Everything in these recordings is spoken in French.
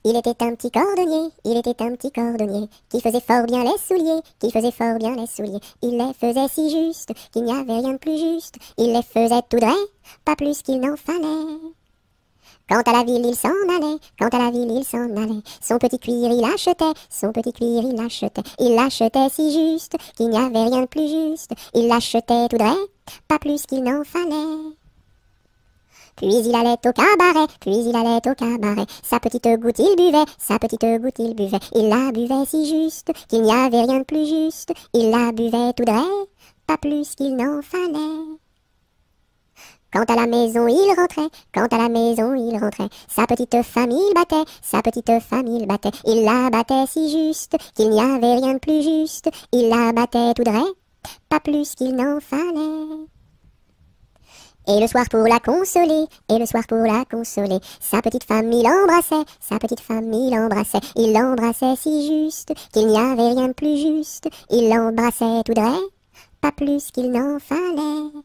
Il était un petit cordonnier, il était un petit cordonnier, qui faisait fort bien les souliers, qui faisait fort bien les souliers. Il les faisait si juste, qu'il n'y avait rien de plus juste. Il les faisait tout droit, pas plus qu'il n'en fallait. Quant à la ville, il s'en allait, quant à la ville, il s'en allait. Son petit cuir, il achetait, son petit cuir, il achetait. Il l'achetait si juste, qu'il n'y avait rien de plus juste. Il l'achetait tout droit, pas plus qu'il n'en fallait. Puis il allait au cabaret, puis il allait au cabaret. Sa petite goutte il buvait, sa petite goutte il buvait. Il la buvait si juste, qu'il n'y avait rien de plus juste. Il la buvait tout droit, pas plus qu'il n'en fallait. Quant à la maison il rentrait, quant à la maison il rentrait. Sa petite femme il battait, sa petite femme il battait. Il la battait si juste, qu'il n'y avait rien de plus juste. Il la battait tout droit, pas plus qu'il n'en fallait. Et le soir pour la consoler, et le soir pour la consoler, sa petite femme il embrassait, sa petite femme il l'embrassait si juste, qu'il n'y avait rien de plus juste, il l'embrassait tout droit, pas plus qu'il n'en fallait.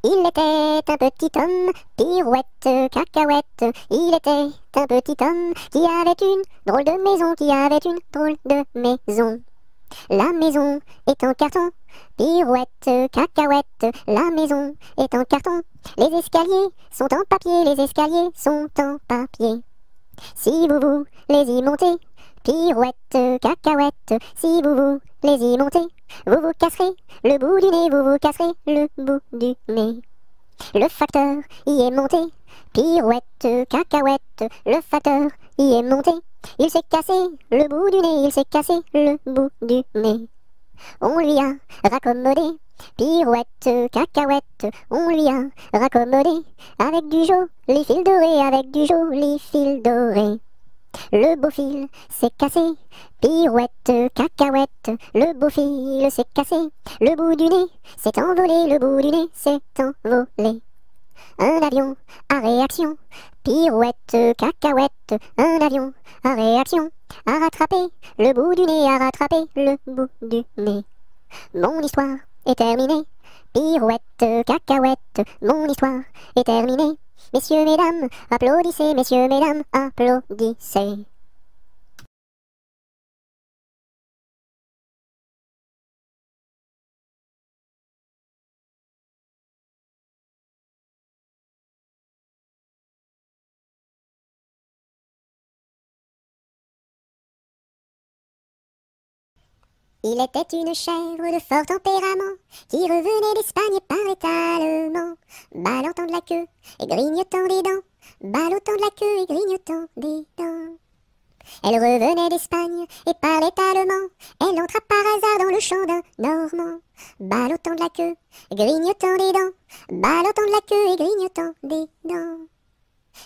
Il était un petit homme, pirouette, cacahuète. Il était un petit homme qui avait une drôle de maison, qui avait une drôle de maison. La maison est en carton, pirouette, cacahuète. La maison est en carton. Les escaliers sont en papier, les escaliers sont en papier. Si vous voulez y monter, pirouette, cacahuète, si vous voulez y monter, vous vous casserez le bout du nez, vous vous casserez le bout du nez. Le facteur y est monté, pirouette, cacahuète, le facteur y est monté. Il s'est cassé le bout du nez, il s'est cassé le bout du nez. On lui a raccommodé, pirouette, cacahuète, on lui a raccommodé, avec du joli fil doré, avec du joli fil doré. Le beau fil s'est cassé, pirouette, cacahuète, le beau fil s'est cassé, le bout du nez s'est envolé, le bout du nez s'est envolé. Un avion à réaction, pirouette, cacahuète, un avion à réaction, a rattrapé le bout du nez, a rattrapé le bout du nez. Mon histoire est terminée, pirouette, cacahuète, mon histoire est terminée. Messieurs, mesdames, applaudissez, messieurs, mesdames, applaudissez. Il était une chèvre de fort tempérament, qui revenait d'Espagne par étalement, ballottant de la queue et grignotant des dents, ballottant de la queue et grignotant des dents. Elle revenait d'Espagne et parlait allemand, elle entra par hasard dans le champ d'un Normand, ballottant de la queue, grignotant des dents, ballottant de la queue et grignotant des dents.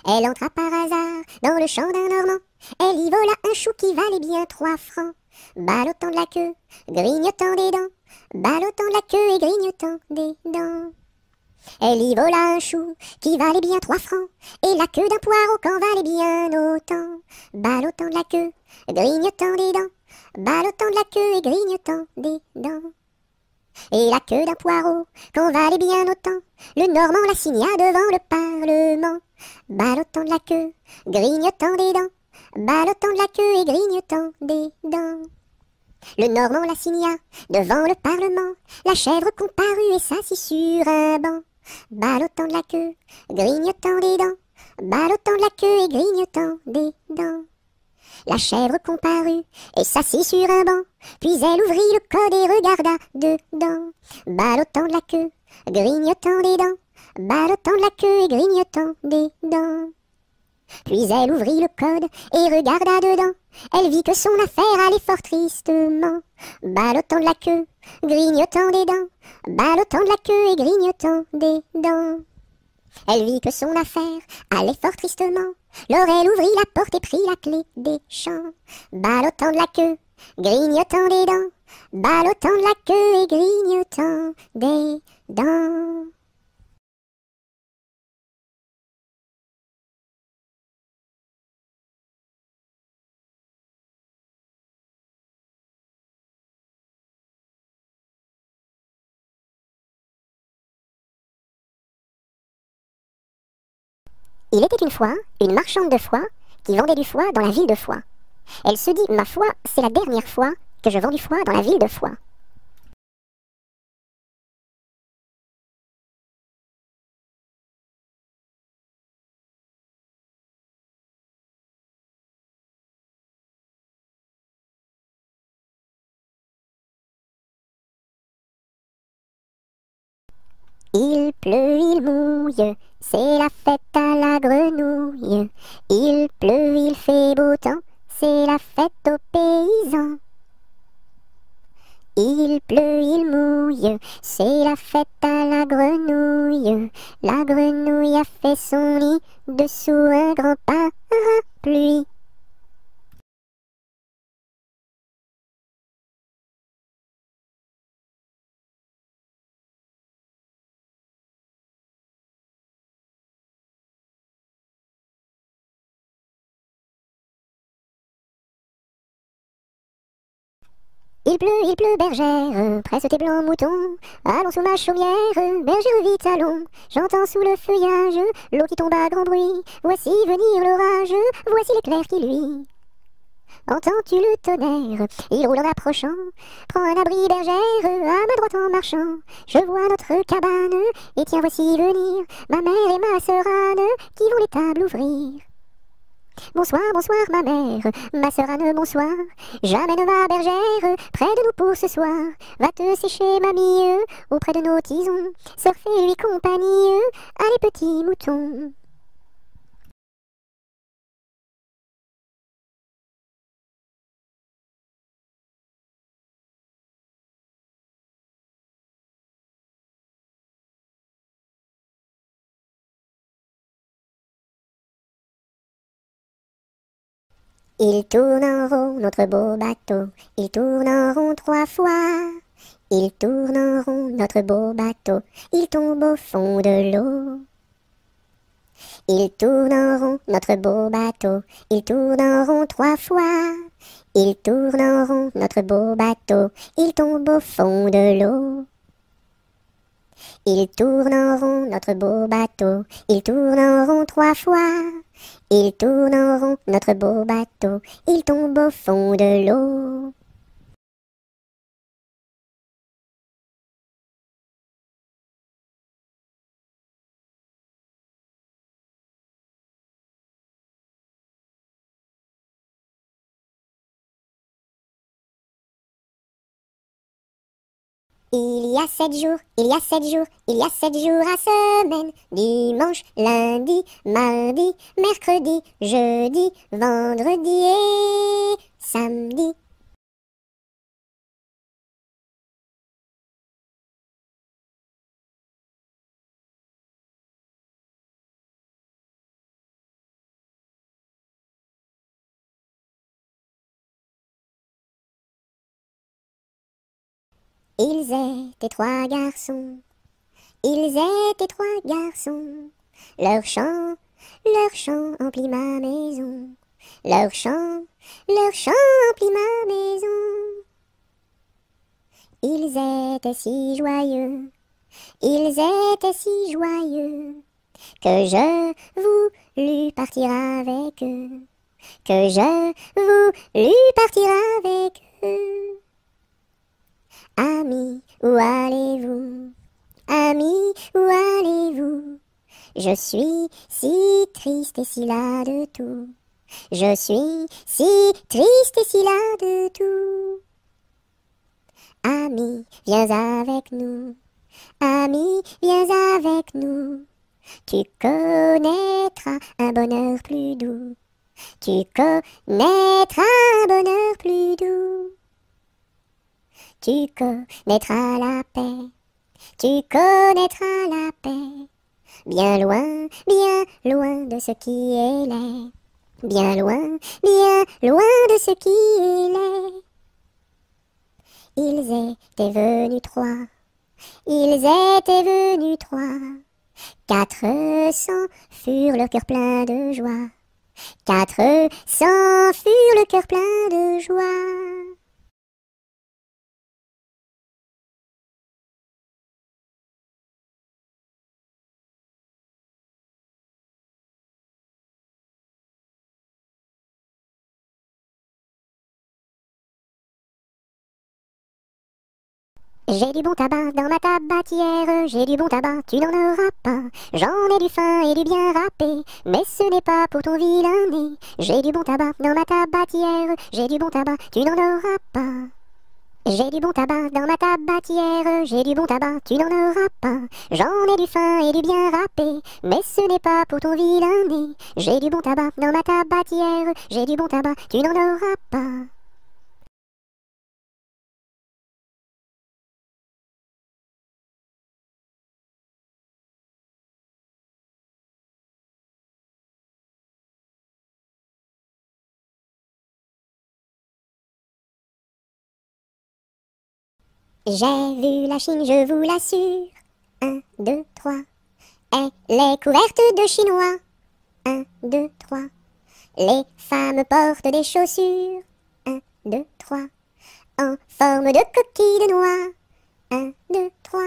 Elle entra par hasard dans le champ d'un Normand, elle y vola un chou qui valait bien 3 francs, ballottant de la queue, grignotant des dents, ballottant de la queue et grignotant des dents. Elle y vola un chou qui valait bien 3 francs, et la queue d'un poireau qu'en valait bien autant, ballottant de la queue, grignotant des dents, ballottant de la queue et grignotant des dents. Et la queue d'un poireau qu'en valait bien autant, le Normand la signa devant le Parlement, ballottant de la queue, grignotant des dents, ballottant de la queue et grignotant des dents. Le Normand la signa devant le Parlement, la chèvre comparut et s'assit sur un banc, ballottant de la queue, grignotant des dents, ballottant de la queue et grignotant des dents. La chèvre comparut et s'assit sur un banc, puis elle ouvrit le code et regarda dedans, ballottant de la queue, grignotant des dents, ballottant de la queue et grignotant des dents. Puis elle ouvrit le code et regarda dedans, elle vit que son affaire allait fort tristement, ballottant de la queue, grignotant des dents, ballottant de la queue et grignotant des dents. Elle vit que son affaire allait fort tristement, lors elle ouvrit la porte et prit la clé des champs, ballottant de la queue, grignotant des dents, ballottant de la queue et grignotant des dents. Il était une fois une marchande de foie qui vendait du foie dans la ville de Foix. Elle se dit, ma foi, c'est la dernière fois que je vends du foie dans la ville de Foix. Il pleut, il mouille, c'est la fête à la grenouille. Il pleut, il fait beau temps, c'est la fête aux paysans. Il pleut, il mouille, c'est la fête à la grenouille. La grenouille a fait son nid dessous un grand parapluie. Il pleut, bergère, presse tes blancs moutons. Allons sous ma chaumière, bergère vite allons. J'entends sous le feuillage l'eau qui tombe à grand bruit. Voici venir l'orage, voici l'éclair qui luit. Entends-tu le tonnerre? Il roule en approchant. Prends un abri, bergère, à ma droite en marchant. Je vois notre cabane, et tiens voici venir ma mère et ma sœur Anne, qui vont les tables ouvrir. Bonsoir, bonsoir ma sœur Anne, bonsoir. J'amène ma bergère près de nous pour ce soir. Va te sécher, mamie, auprès de nos tisons. Sœur, fais-lui compagnie, allez petits moutons. Il tourne en rond, notre beau bateau. Il tourne en rond 3 fois. Il tourne en rond, notre beau bateau. Il tombe au fond de l'eau. Il tourne en rond, notre beau bateau. Il tourne en rond 3 fois. Il tourne en rond, notre beau bateau. Il tombe au fond de l'eau. Il tourne en rond, notre beau bateau. Il tourne en rond 3 fois. Il tourne en rond, notre beau bateau. Il tombe au fond de l'eau. Il y a 7 jours, il y a 7 jours, il y a 7 jours à semaine. Dimanche, lundi, mardi, mercredi, jeudi, vendredi et samedi. Ils étaient 3 garçons, ils étaient 3 garçons. Leur chant emplit ma maison. Leur chant emplit ma maison. Ils étaient si joyeux, ils étaient si joyeux, que je voulus partir avec eux, que je voulus partir avec eux. Amis, où allez-vous? Amis, où allez-vous? Je suis si triste et si las de tout. Je suis si triste et si las de tout. Ami, viens avec nous. Ami, viens avec nous. Tu connaîtras un bonheur plus doux. Tu connaîtras un bonheur plus doux. Tu connaîtras la paix. Tu connaîtras la paix. Bien loin de ce qui est laid. Bien loin de ce qui est laid. Ils étaient venus 3. Ils étaient venus 3. 400 furent le cœur plein de joie. 400 furent le cœur plein de joie. J'ai du bon tabac dans ma tabatière, j'ai du bon tabac, tu n'en auras pas. J'en ai du fin et du bien râpé, mais ce n'est pas pour ton vilain nez. J'ai du bon tabac dans ma tabatière, j'ai du bon tabac, tu n'en auras pas. J'ai du bon tabac dans ma tabatière, j'ai du bon tabac, tu n'en auras pas. J'en ai du fin et du bien râpé, mais ce n'est pas pour ton vilain nez. J'ai du bon tabac dans ma tabatière, j'ai du bon tabac, tu n'en auras pas. J'ai vu la Chine, je vous l'assure. 1, 2, 3. Elle est couverte de chinois. 1, 2, 3. Les femmes portent des chaussures. 1, 2, 3. En forme de coquille de noix. 1, 2, 3.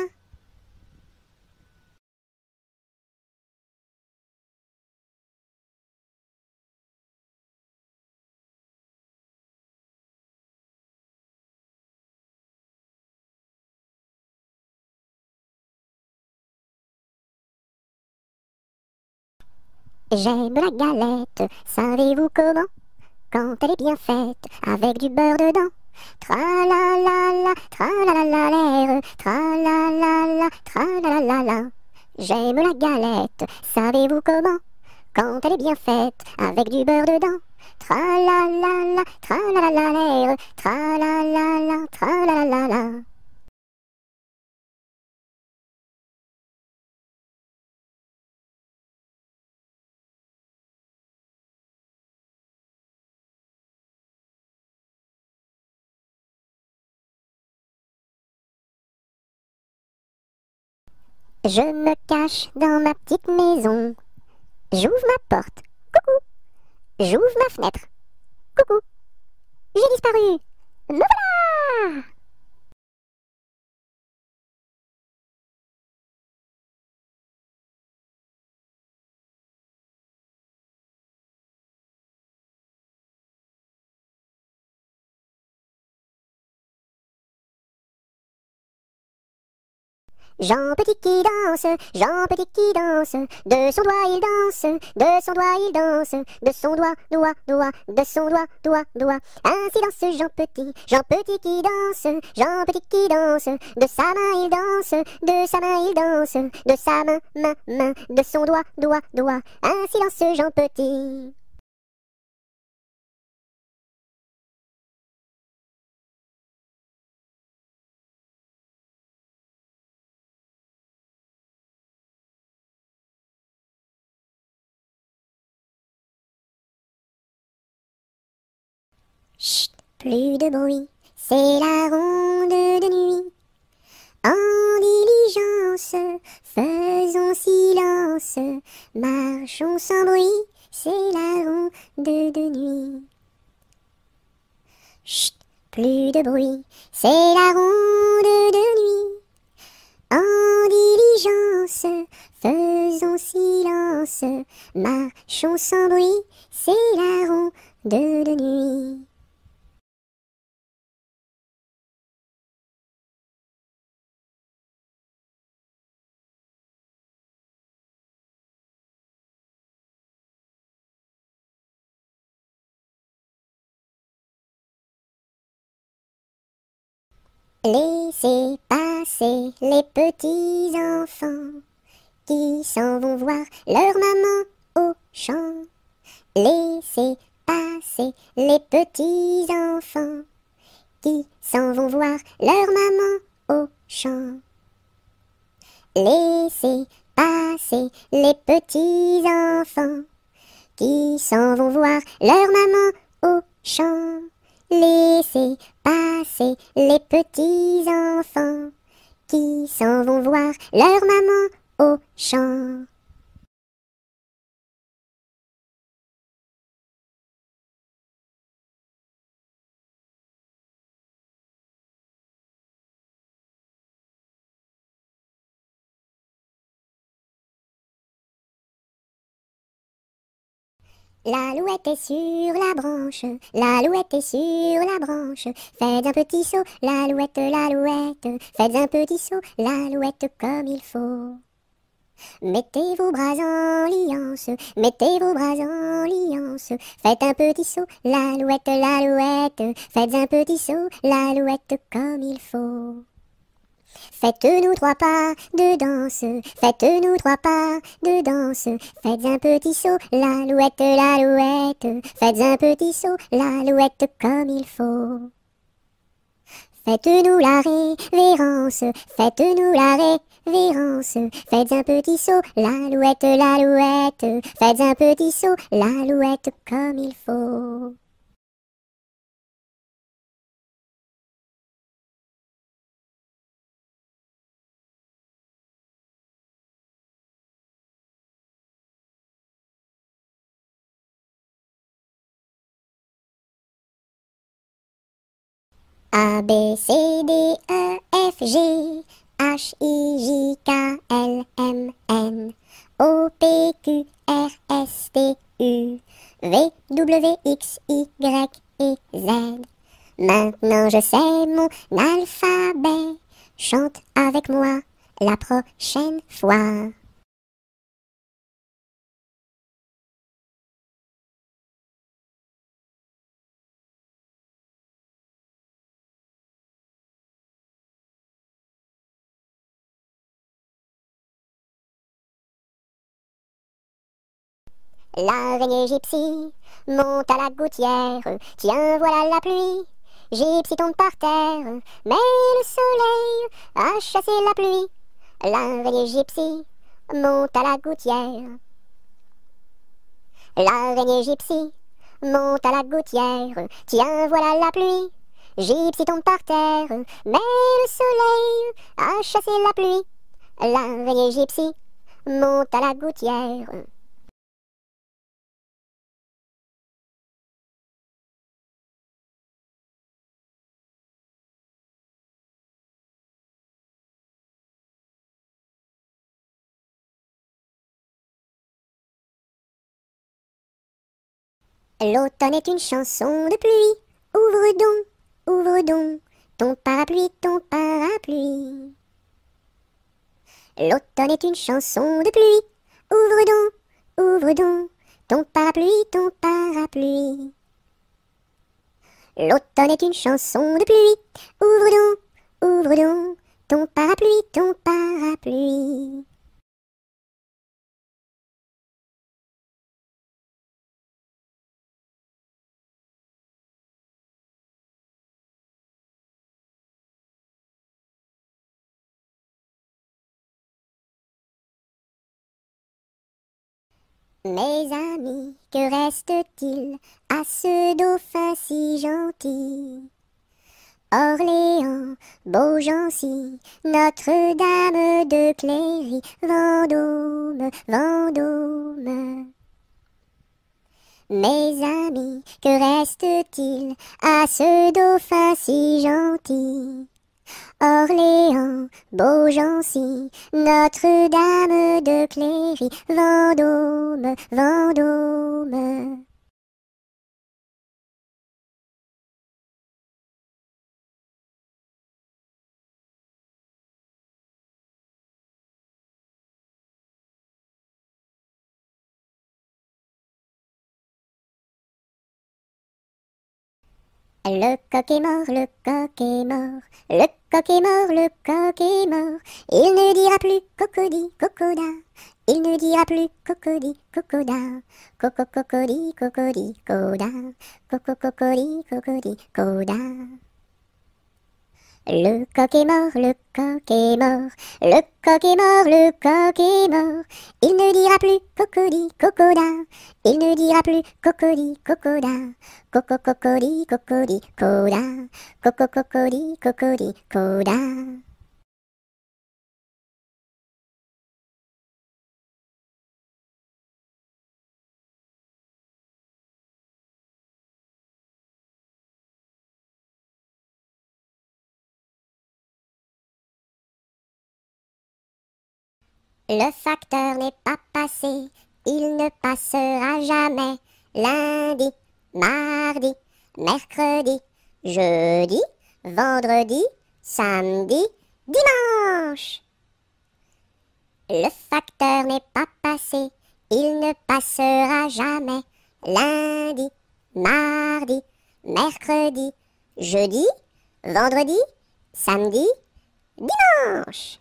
J'aime la galette, savez-vous comment? Quand elle est bien faite, avec du beurre dedans. Tra-la-la-la, tra-la-la-la-l'air, tra-la-la-la, tra-la-la-la-la. J'aime la galette, savez-vous comment? Quand elle est bien faite, avec du beurre dedans. Tra-la-la-la, tra-la-la-la-l'air, tra-la-la-la, tra-la-la-la-la. Je me cache dans ma petite maison. J'ouvre ma porte. Coucou. J'ouvre ma fenêtre. Coucou. J'ai disparu. Me voilà! Jean Petit qui danse, Jean Petit qui danse, de son doigt il danse, de son doigt il danse, de son doigt, doigt, doigt, de son doigt, doigt, doigt. Ainsi danse Jean Petit qui danse, Jean Petit qui danse, de sa main il danse, de sa main il danse, de sa main, main, main, de son doigt, doigt, doigt. Ainsi danse Jean Petit. Chut, plus de bruit, c'est la ronde de nuit. En diligence, faisons silence, marchons sans bruit, c'est la ronde de nuit. Chut, plus de bruit, c'est la ronde de nuit. En diligence, faisons silence, marchons sans bruit, c'est la ronde de nuit. Laissez passer les petits enfants qui s'en vont voir leur maman au champ. Laissez passer les petits enfants qui s'en vont voir leur maman au champ. Laissez passer les petits enfants qui s'en vont voir leur maman au champ. Laissez passer les petits enfants qui s'en vont voir leur maman au champ. L'alouette est sur la branche, l'alouette est sur la branche. Faites un petit saut, l'alouette, l'alouette. Faites un petit saut, l'alouette comme il faut. Mettez vos bras en liance, mettez vos bras en liance. Faites un petit saut, l'alouette, l'alouette. Faites un petit saut, l'alouette comme il faut. Faites-nous trois pas de danse, faites-nous trois pas de danse. Faites un petit saut, l'alouette, l'alouette. Faites un petit saut, l'alouette comme il faut. Faites-nous la révérence, faites-nous la révérence. Faites un petit saut, l'alouette, l'alouette. Faites un petit saut, l'alouette comme il faut. A, B, C, D, E, F, G, H, I, J, K, L, M, N, O, P, Q, R, S, T, U, V, W, X, Y et Z. Maintenant je sais mon alphabet, chante avec moi la prochaine fois. L'araignée gypsy monte à la gouttière, tiens voilà la pluie. Gypsy tombe par terre, mais le soleil a chassé la pluie. L'araignée gypsy monte à la gouttière. L'araignée gypsy monte à la gouttière, tiens voilà la pluie. Gypsy tombe par terre, mais le soleil a chassé la pluie. L'araignée gypsy monte à la gouttière. L'automne est une chanson de pluie. Ouvre donc, ton parapluie, ton parapluie. L'automne est une chanson de pluie. Ouvre donc, ton parapluie, ton parapluie. L'automne est une chanson de pluie. Ouvre donc, ton parapluie, ton parapluie. Mes amis, que reste-t-il à ce dauphin si gentil? Orléans, Beaugency, Notre-Dame de Cléry, Vendôme, Vendôme. Mes amis, que reste-t-il à ce dauphin si gentil? Orléans, Beaugency, Notre-Dame de Cléry, Vendôme, Vendôme. Le coq est mort, le coq est mort, le coq est mort, le coq est mort. Il ne dira plus cocody, cocoda, il ne dira plus cocody, cocoda, coco cocody, cocody, coda, coco cocody, cocody, coda. Le coq est mort, le coq est mort, le coq est mort, le coq est mort. Il ne dira plus cocody, cocoda, il ne dira plus cocody, cocoda, coco cocody, cocody, coda, coco cocody, cocody, coda. Le facteur n'est pas passé, il ne passera jamais. lundi, mardi, mercredi, jeudi, vendredi, samedi, dimanche. Le facteur n'est pas passé, il ne passera jamais. Lundi, mardi, mercredi, jeudi, vendredi, samedi, dimanche.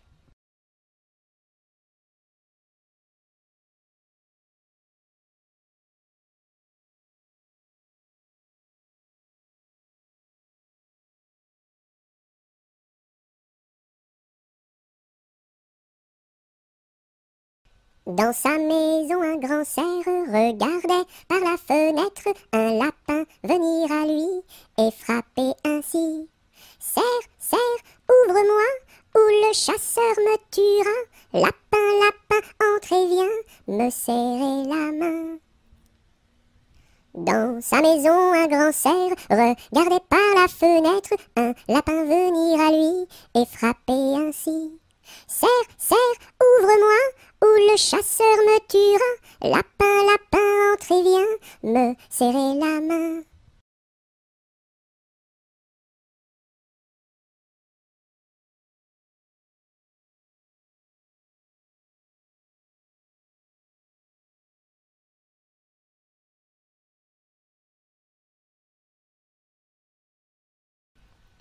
Dans sa maison, un grand cerf regardait par la fenêtre un lapin venir à lui et frapper ainsi. Cerf, cerf, ouvre-moi, ou le chasseur me tuera. Lapin, lapin, entre et viens me serrer la main. Dans sa maison, un grand cerf regardait par la fenêtre un lapin venir à lui et frapper ainsi. Cerf, cerf, ouvre-moi, ou le chasseur me tuera. Lapin, lapin, entre et viens me serrer la main.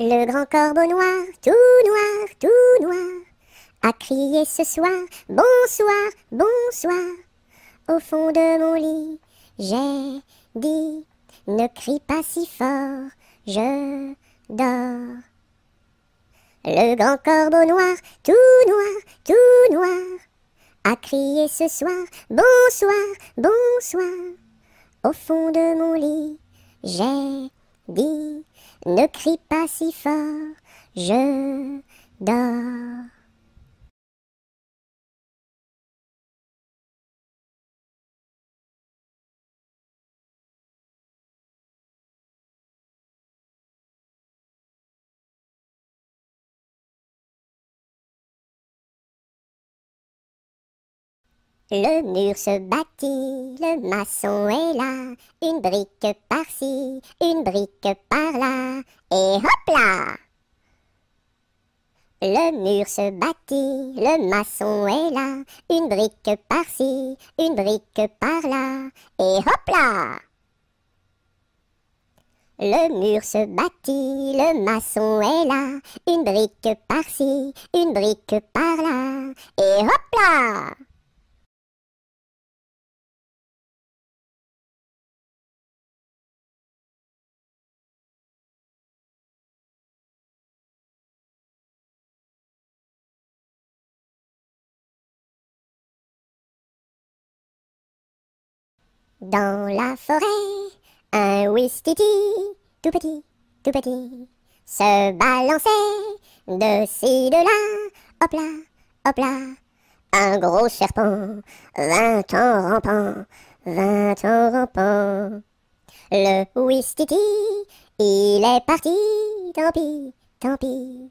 Le grand corbeau noir, tout noir, a crié ce soir, bonsoir, bonsoir. Au fond de mon lit, j'ai dit, ne crie pas si fort, je dors. Le grand corbeau noir, tout noir, a crié ce soir, bonsoir, bonsoir. Au fond de mon lit, j'ai dit, ne crie pas si fort, je dors. Le mur se bâtit, le maçon est là, une brique par-ci, une brique par-là, et hop là! Le mur se bâtit, le maçon est là, une brique par-ci, une brique par-là, et hop là! Le mur se bâtit, le maçon est là, une brique par-ci, une brique par-là, et hop là! Dans la forêt, un ouistiti, tout petit, se balançait de ci, de là, hop là, un gros serpent vint en rampant. Le ouistiti, il est parti, tant pis.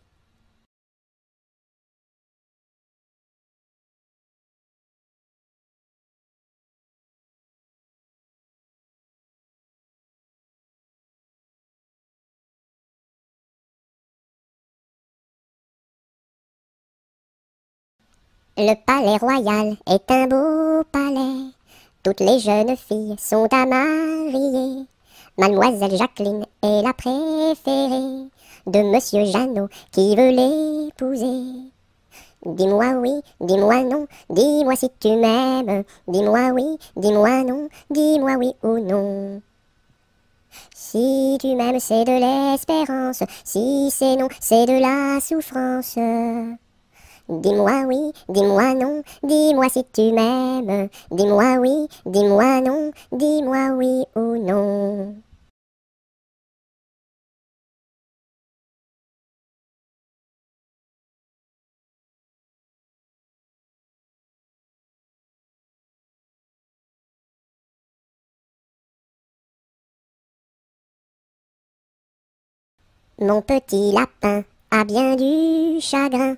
Le palais royal est un beau palais. Toutes les jeunes filles sont à marier. Mademoiselle Jacqueline est la préférée de Monsieur Jeannot qui veut l'épouser. Dis-moi oui, dis-moi non, dis-moi si tu m'aimes. Dis-moi oui, dis-moi non, dis-moi oui ou non. Si tu m'aimes, c'est de l'espérance. Si c'est non, c'est de la souffrance. Dis-moi oui, dis-moi non, dis-moi si tu m'aimes. Dis-moi oui, dis-moi non, dis-moi oui ou non. Mon petit lapin a bien du chagrin.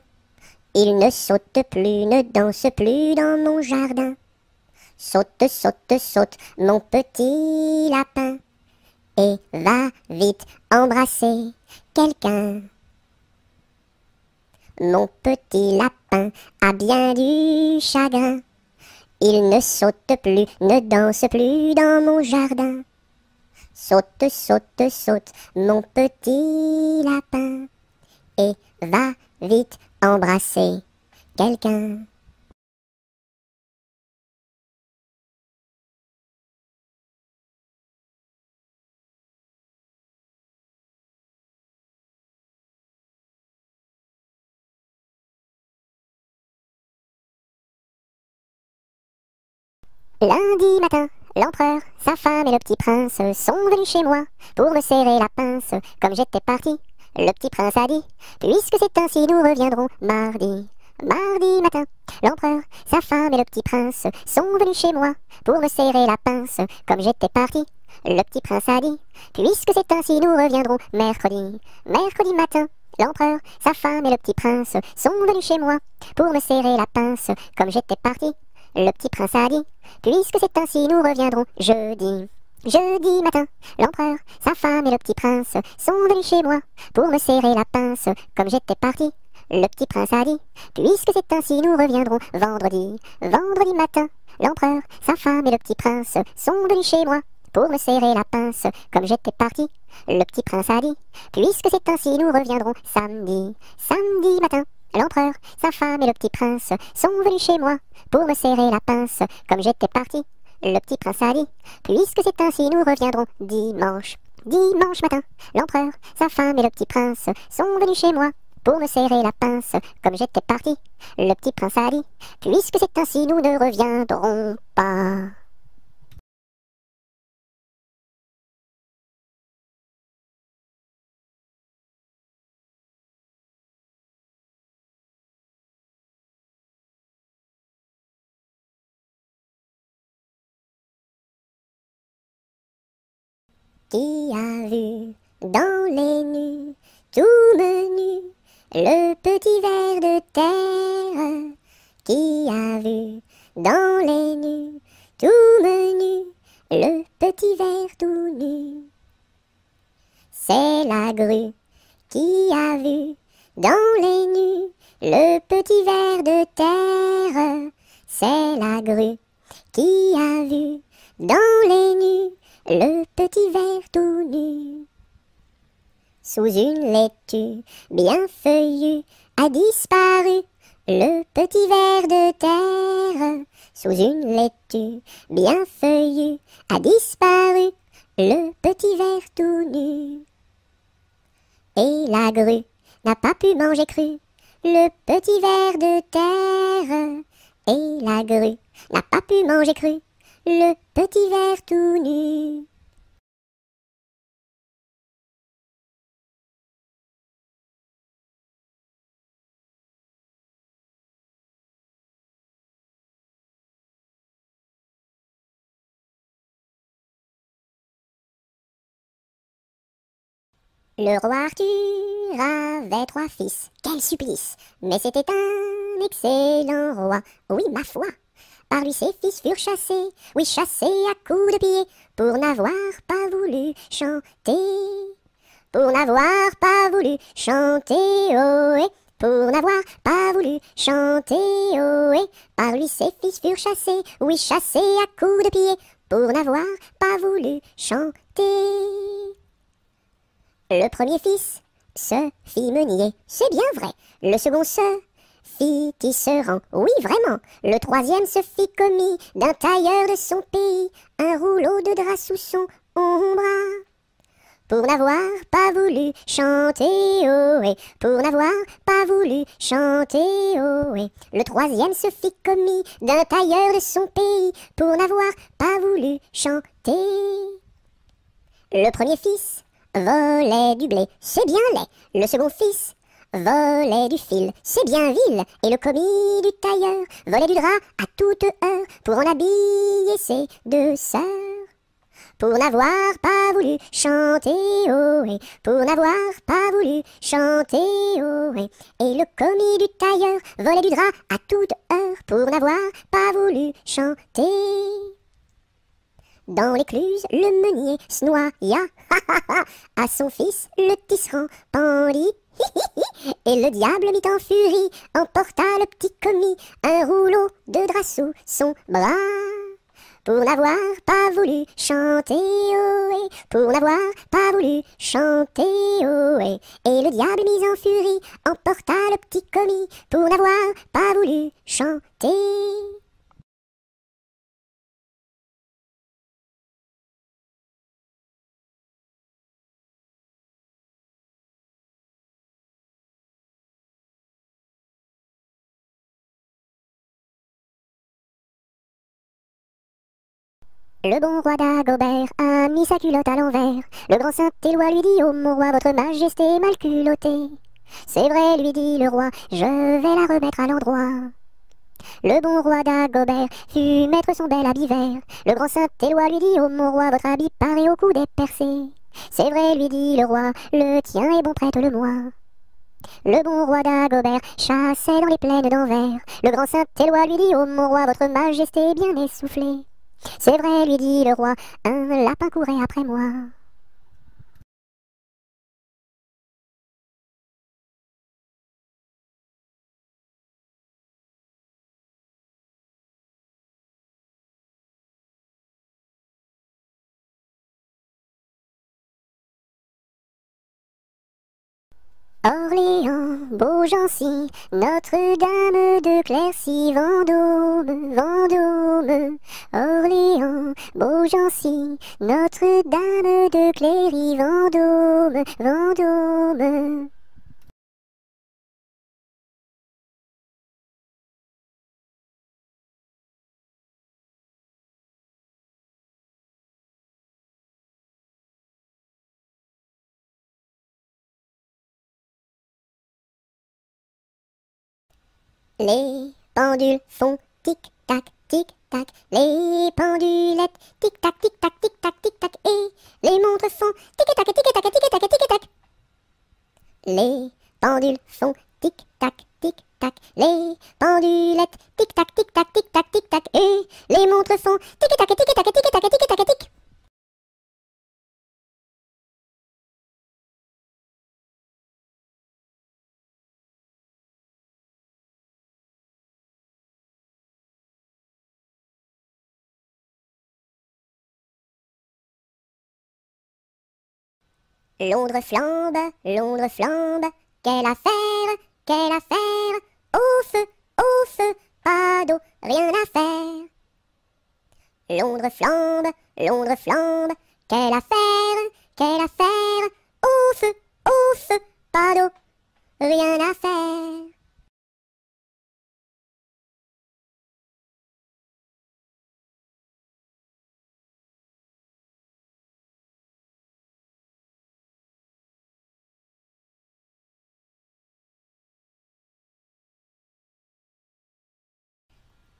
Il ne saute plus, ne danse plus dans mon jardin. Saute, saute, saute, mon petit lapin, et va vite embrasser quelqu'un. Mon petit lapin a bien du chagrin, il ne saute plus, ne danse plus dans mon jardin. Saute, saute, saute, mon petit lapin, et va vite embrasser quelqu'un. Lundi matin, l'empereur, sa femme et le petit prince sont venus chez moi pour me serrer la pince. Comme j'étais parti, le petit prince a dit: puisque c'est ainsi, nous reviendrons mardi. Mardi matin, l'empereur, sa femme et le petit prince sont venus chez moi pour me serrer la pince. Comme j'étais parti, le petit prince a dit: puisque c'est ainsi, nous reviendrons mercredi. Mercredi matin, l'empereur, sa femme et le petit prince sont venus chez moi pour me serrer la pince. Comme j'étais parti, le petit prince a dit: puisque c'est ainsi, nous reviendrons jeudi. Jeudi matin, l'empereur, sa femme et le petit prince sont venus chez moi pour me serrer la pince. Comme j'étais parti, le petit prince a dit: puisque c'est ainsi, nous reviendrons vendredi. Vendredi matin, l'empereur, sa femme et le petit prince sont venus chez moi pour me serrer la pince. Comme j'étais parti, le petit prince a dit: puisque c'est ainsi, nous reviendrons samedi. Samedi matin, l'empereur, sa femme et le petit prince sont venus chez moi pour me serrer la pince. Comme j'étais parti, le petit prince a dit: puisque c'est ainsi, nous reviendrons dimanche. Dimanche matin, l'empereur, sa femme et le petit prince sont venus chez moi pour me serrer la pince. Comme j'étais parti, le petit prince a dit: puisque c'est ainsi, nous ne reviendrons pas. Qui a vu dans les nues, tout menu, le petit ver de terre? Qui a vu dans les nues, tout menu, le petit ver tout nu? C'est la grue qui a vu dans les nues, le petit ver de terre. C'est la grue qui a vu dans les nues, le petit ver tout nu. Sous une laitue bien feuillue a disparu le petit ver de terre. Sous une laitue bien feuillue a disparu le petit ver tout nu. Et la grue n'a pas pu manger cru le petit ver de terre. Et la grue n'a pas pu manger cru le petit ver tout nu. Le roi Arthur avait 3 fils, quel supplice! Mais c'était un excellent roi, oui ma foi! Par lui ses fils furent chassés, oui chassés à coups de pied, pour n'avoir pas voulu chanter. Pour n'avoir pas voulu chanter, ohé, pour n'avoir pas voulu chanter, ohé. Par lui ses fils furent chassés, oui chassés à coups de pied, pour n'avoir pas voulu chanter. Le premier fils se fit meunier, c'est bien vrai. Le second se fit tisserand, oui vraiment. Le troisième se fit commis d'un tailleur de son pays, un rouleau de drap sous son ombre. Pour n'avoir pas voulu chanter, ohé, pour n'avoir pas voulu chanter, ohé. Le troisième se fit commis d'un tailleur de son pays, pour n'avoir pas voulu chanter. Le premier fils volait du blé, c'est bien laid. Le second fils volait du fil, c'est bien vil. Et le commis du tailleur volait du drap à toute heure pour en habiller ses 2 sœurs. pour n'avoir pas voulu chanter ohé, pour n'avoir pas voulu chanter ohé. Et le commis du tailleur volait du drap à toute heure pour n'avoir pas voulu chanter. Dans l'écluse, le meunier se noya, à son fils le tisserand pendit. Et le diable mit en furie, emporta le petit commis, un rouleau de drap sous son bras. Pour n'avoir pas voulu chanter ohé, pour n'avoir pas voulu chanter ohé. Et le diable mis en furie, emporta le petit commis, pour n'avoir pas voulu chanter. Le bon roi d'Agobert a mis sa culotte à l'envers. Le grand Saint-Éloi lui dit: « Oh mon roi, votre majesté est mal culottée. »« C'est vrai, lui dit le roi, je vais la remettre à l'endroit. » Le bon roi d'Agobert fut mettre son bel habit vert. Le grand Saint-Éloi lui dit: « Oh mon roi, votre habit paraît au cou dépercé. »« C'est vrai, lui dit le roi, le tien est bon, prête-le-moi. » Le bon roi d'Agobert chassait dans les plaines d'Anvers. Le grand Saint-Éloi lui dit: « Oh mon roi, votre majesté est bien essoufflée. » C'est vrai, lui dit le roi, un lapin courait après moi. Orléans, Beaugency, Notre-Dame de Clercy, Vendôme, Vendôme. Orléans, Beaugency, Notre-Dame de Cléry, Vendôme, Vendôme. Les pendules font tic-tac, tic-tac, les pendulettes tic-tac, tic-tac, tic-tac, tic-tac, et les montres font tic-tac, tic-tac, tic-tac, tic-tac. Les pendules font tic-tac, tic-tac, les pendulettes tic-tac, tic-tac, tic-tac, tic-tac, et les montres font tic-tac, tic-tac, tic-tac, tic-tac, tic. Londres flambe, quelle affaire, au feu, pas d'eau, rien à faire. Londres flambe, quelle affaire, au feu, pas d'eau, rien à faire.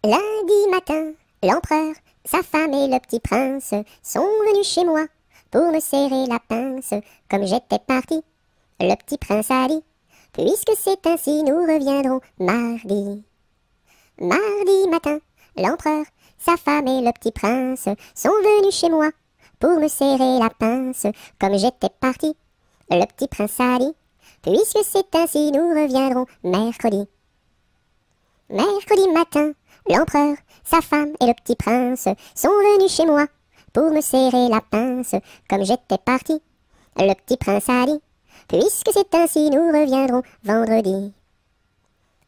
Lundi matin, l'empereur, sa femme et le petit prince sont venus chez moi pour me serrer la pince. Comme j'étais parti, le petit prince a dit: « Puisque c'est ainsi, nous reviendrons mardi. » Mardi matin, l'empereur, sa femme et le petit prince sont venus chez moi pour me serrer la pince. Comme j'étais parti, le petit prince a dit: « Puisque c'est ainsi, nous reviendrons mercredi. » Mercredi matin, l'empereur, sa femme et le petit prince sont venus chez moi pour me serrer la pince. Comme j'étais parti, le petit prince a dit: « Puisque c'est ainsi, nous reviendrons vendredi. »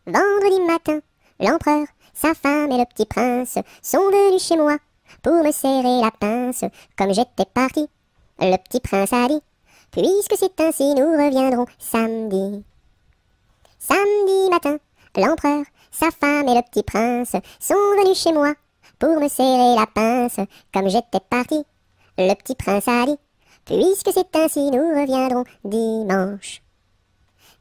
Vendredi matin, l'empereur, sa femme et le petit prince sont venus chez moi pour me serrer la pince. Comme j'étais parti, le petit prince a dit: « Puisque c'est ainsi, nous reviendrons samedi. » Samedi matin, l'empereur, sa femme et le petit prince sont venus chez moi pour me serrer la pince. Comme j'étais parti, le petit prince a dit: « Puisque c'est ainsi, nous reviendrons dimanche. »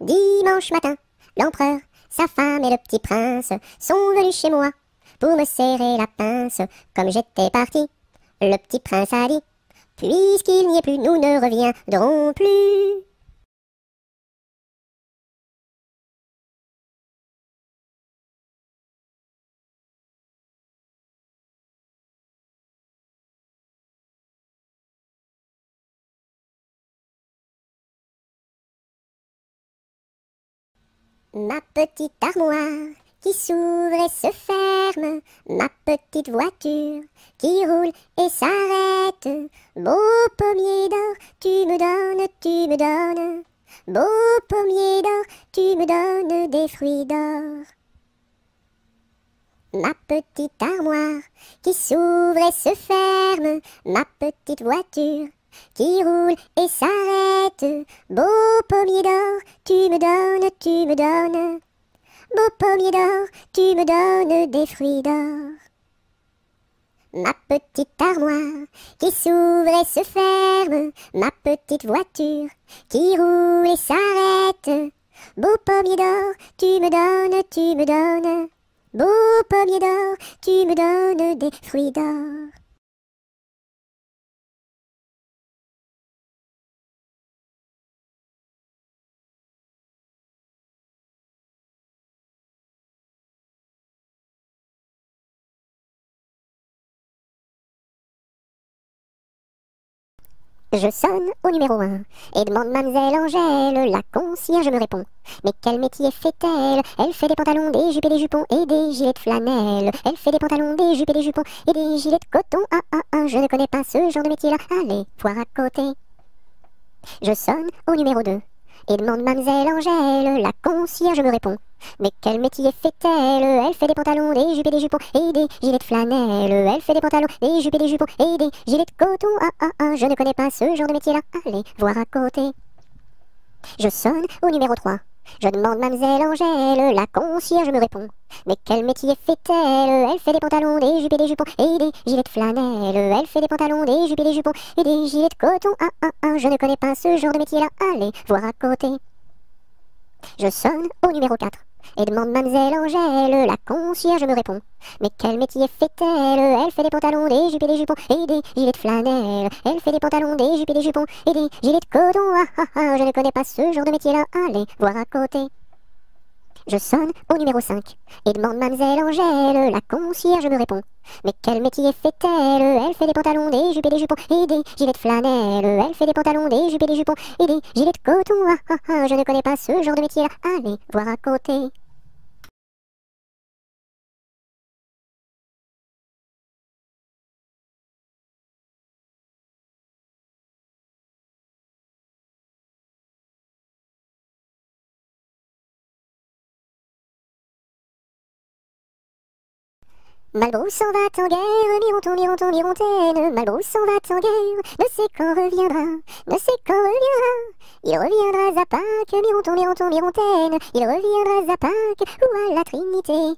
Dimanche matin, l'empereur, sa femme et le petit prince sont venus chez moi pour me serrer la pince. Comme j'étais parti, le petit prince a dit: Puisqu'il n'y est plus, nous ne reviendrons plus. Ma petite armoire qui s'ouvre et se ferme, ma petite voiture qui roule et s'arrête. Beau pommier d'or, tu me donnes. Beau pommier d'or, tu me donnes des fruits d'or. Ma petite armoire qui s'ouvre et se ferme, ma petite voiture qui roule et s'arrête. Beau pommier d'or, tu me donnes. Beau pommier d'or, tu me donnes des fruits d'or. Ma petite armoire qui s'ouvre et se ferme, ma petite voiture qui roule et s'arrête. Beau pommier d'or, tu me donnes. Beau pommier d'or, tu me donnes des fruits d'or. Je sonne au numéro 1 et demande mademoiselle Angèle, la concierge me répond. Mais quel métier fait-elle? Elle fait des pantalons, des jupes et des jupons et des gilets de flanelle. Elle fait des pantalons, des jupes et des jupons et des gilets de coton. Je ne connais pas ce genre de métier-là. Allez, voir à côté. Je sonne au numéro 2 et demande mademoiselle Angèle, la concierge me répond. Mais quel métier fait-elle? Elle fait des pantalons, des jupes et des jupons et des gilets de flanelle. Elle fait des pantalons, des jupes et des jupons et des gilets de coton. Je ne connais pas ce genre de métier-là. Allez, voir à côté. Je sonne au numéro 3. Je demande mademoiselle Angèle, la concierge me répond. Mais quel métier fait-elle? Elle fait des pantalons, des jupes et des jupons et des gilets de flanelle. Elle fait des pantalons, des jupes et des jupons et des gilets de coton. Je ne connais pas ce genre de métier-là. Allez, voir à côté. Je sonne au numéro 4 et demande mademoiselle Angèle, la concierge me répond. Mais quel métier fait-elle? Elle fait des pantalons, des jupes et des jupons et des gilets de flanelle. Elle fait des pantalons, des jupes et des jupons et des gilets de coton. Je ne connais pas ce genre de métier-là. Allez, voir à côté. Je sonne au numéro 5 et demande mademoiselle Angèle, la concierge me répond. Mais quel métier fait-elle? Elle fait des pantalons, des jupes et des jupons et des gilets de flanelle. Elle fait des pantalons, des jupes et des jupons et des gilets de coton. Je ne connais pas ce genre de métier-là. Allez, voir à côté. Malbrousse s'en va en guerre, Mirontaine. Malbrousse s'en va en guerre, ne sait quand reviendra. Il reviendra à Pâques, Mirontaine. Il reviendra à Pâques, ou à la Trinité.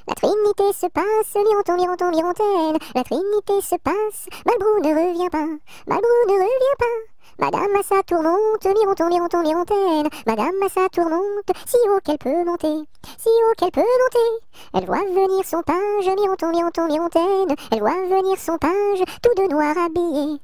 La Trinité se passe, Mirontaine. La Trinité se passe, Malbrou ne revient pas. Madame à sa tourmente, Mirontaine. Madame à sa tourmente, si haut qu'elle peut monter. Elle voit venir son page, Mirontaine. Elle voit venir son page, tout de noir habillé.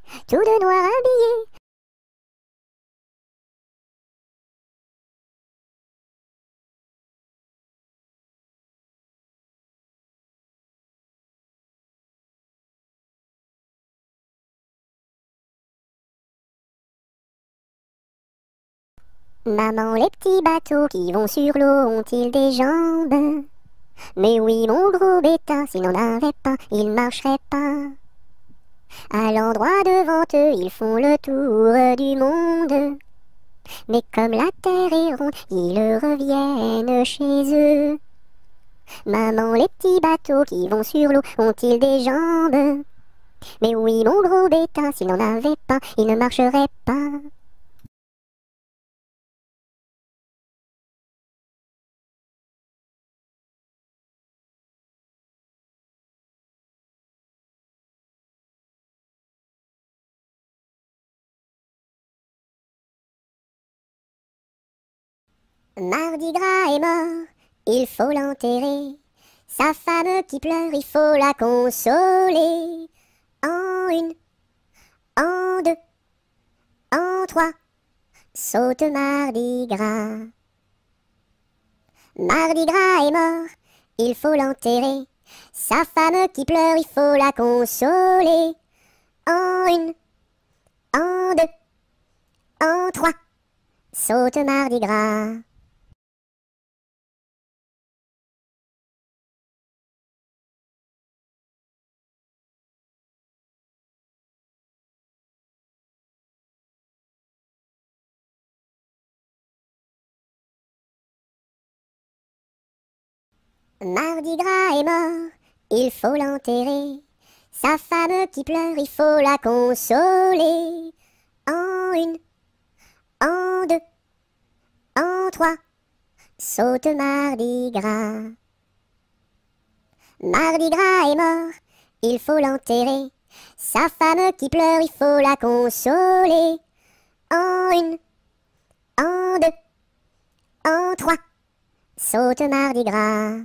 Maman, les petits bateaux qui vont sur l'eau ont-ils des jambes? Mais oui, mon gros bêta, s'il n'en avait pas, il marcherait pas. À l'endroit devant eux, ils font le tour du monde. Mais comme la terre est ronde, ils reviennent chez eux. Maman, les petits bateaux qui vont sur l'eau ont-ils des jambes? Mais oui, mon gros bêta, s'il n'en avait pas, il ne marcherait pas. Mardi Gras est mort, il faut l'enterrer. Sa femme qui pleure, il faut la consoler. En une, En deux, en trois, saute Mardi Gras. Mardi Gras est mort, il faut l'enterrer. Sa femme qui pleure, il faut la consoler. En une, en deux, en trois, saute Mardi Gras. Mardi Gras est mort, il faut l'enterrer. Sa femme qui pleure, il faut la consoler. En une, en deux, en trois, saute Mardi Gras. Mardi Gras est mort, il faut l'enterrer. Sa femme qui pleure, il faut la consoler. En une, en deux, en trois, saute Mardi Gras.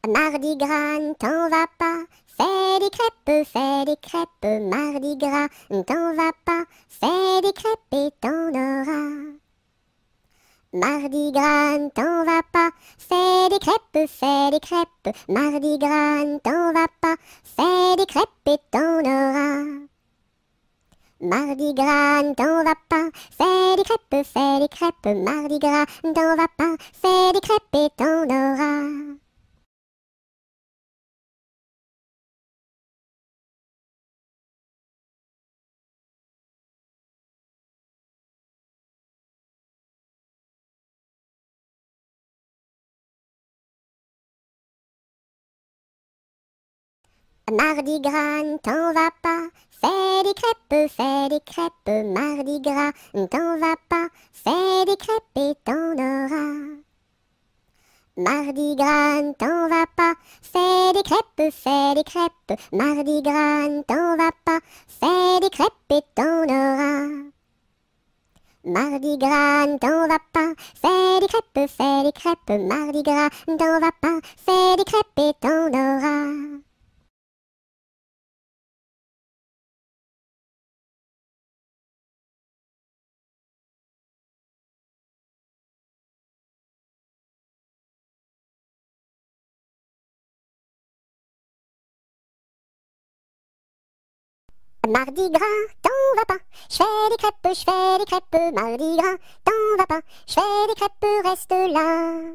Mardi Gras, ne t'en va pas, fais des crêpes, Mardi Gras, ne t'en va pas, fais des crêpes et t'en auras. Mardi Gras, ne t'en va pas, fais des crêpes, Mardi Gras, ne t'en va pas, fais des crêpes et t'en auras. Mardi Gras, ne t'en va pas, fais des crêpes, Mardi Gras, ne t'en va pas, fais des crêpes et t'en auras. Mardi Gras, ne t'en va pas, fais des crêpes, Mardi Gras, ne t'en va pas, fais des crêpes et t'en auras. Mardi Gras, ne t'en va pas, fais des crêpes, Mardi Gras, ne t'en va pas, fais des crêpes et t'en auras. Mardi Gras, ne t'en va pas, fais des crêpes, Mardi Gras, ne t'en va pas, fais des crêpes et t'en auras. Mardi Gras, t'en vas pas, je fais des crêpes, Mardi Gras, t'en vas pas, je fais des crêpes, reste là.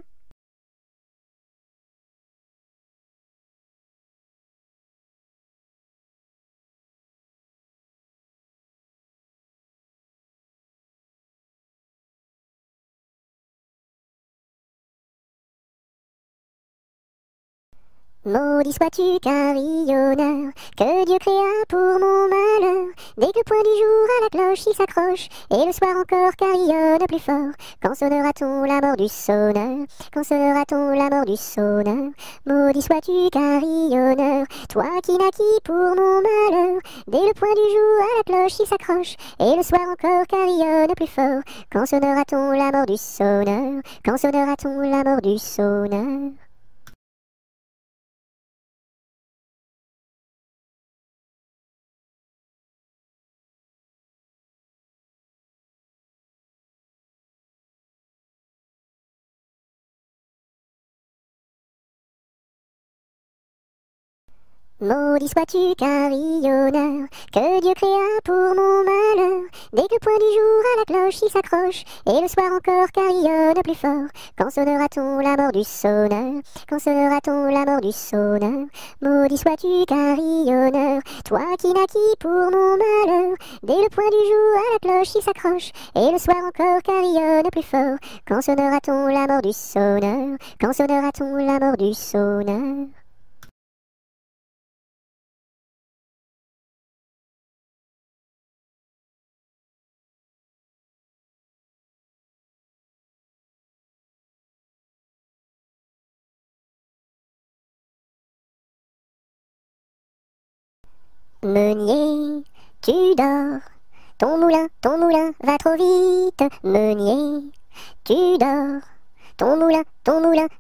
Maudit sois-tu carillonneur, que Dieu créa pour mon malheur. Dès que le point du jour à la cloche il s'accroche, et le soir encore carillonne plus fort. Quand sonnera-t-on la mort du sonneur? Quand sonnera-t-on la mort du sonneur? Maudit sois-tu carillonneur, toi qui naquis pour mon malheur. Dès le point du jour à la cloche il s'accroche, et le soir encore carillonne plus fort. Quand sonnera-t-on la mort du sonneur? Quand sonnera-t-on la mort du sonneur? Maudit sois-tu carillonneur, que Dieu créa pour mon malheur. Dès que le point du jour à la cloche il s'accroche, et le soir encore carillonne plus fort. Quand sonnera-t-on la mort du sonneur? Quand sonnera-t-on la mort du sonneur? Maudit sois-tu carillonneur, toi qui naquis pour mon malheur. Dès le point du jour à la cloche il s'accroche, et le soir encore carillonne plus fort. Quand sonnera-t-on la mort du sonneur? Quand sonnera-t-on la mort du sonneur? Meunier, tu dors. Ton moulin va trop vite. Meunier, tu dors. Ton moulin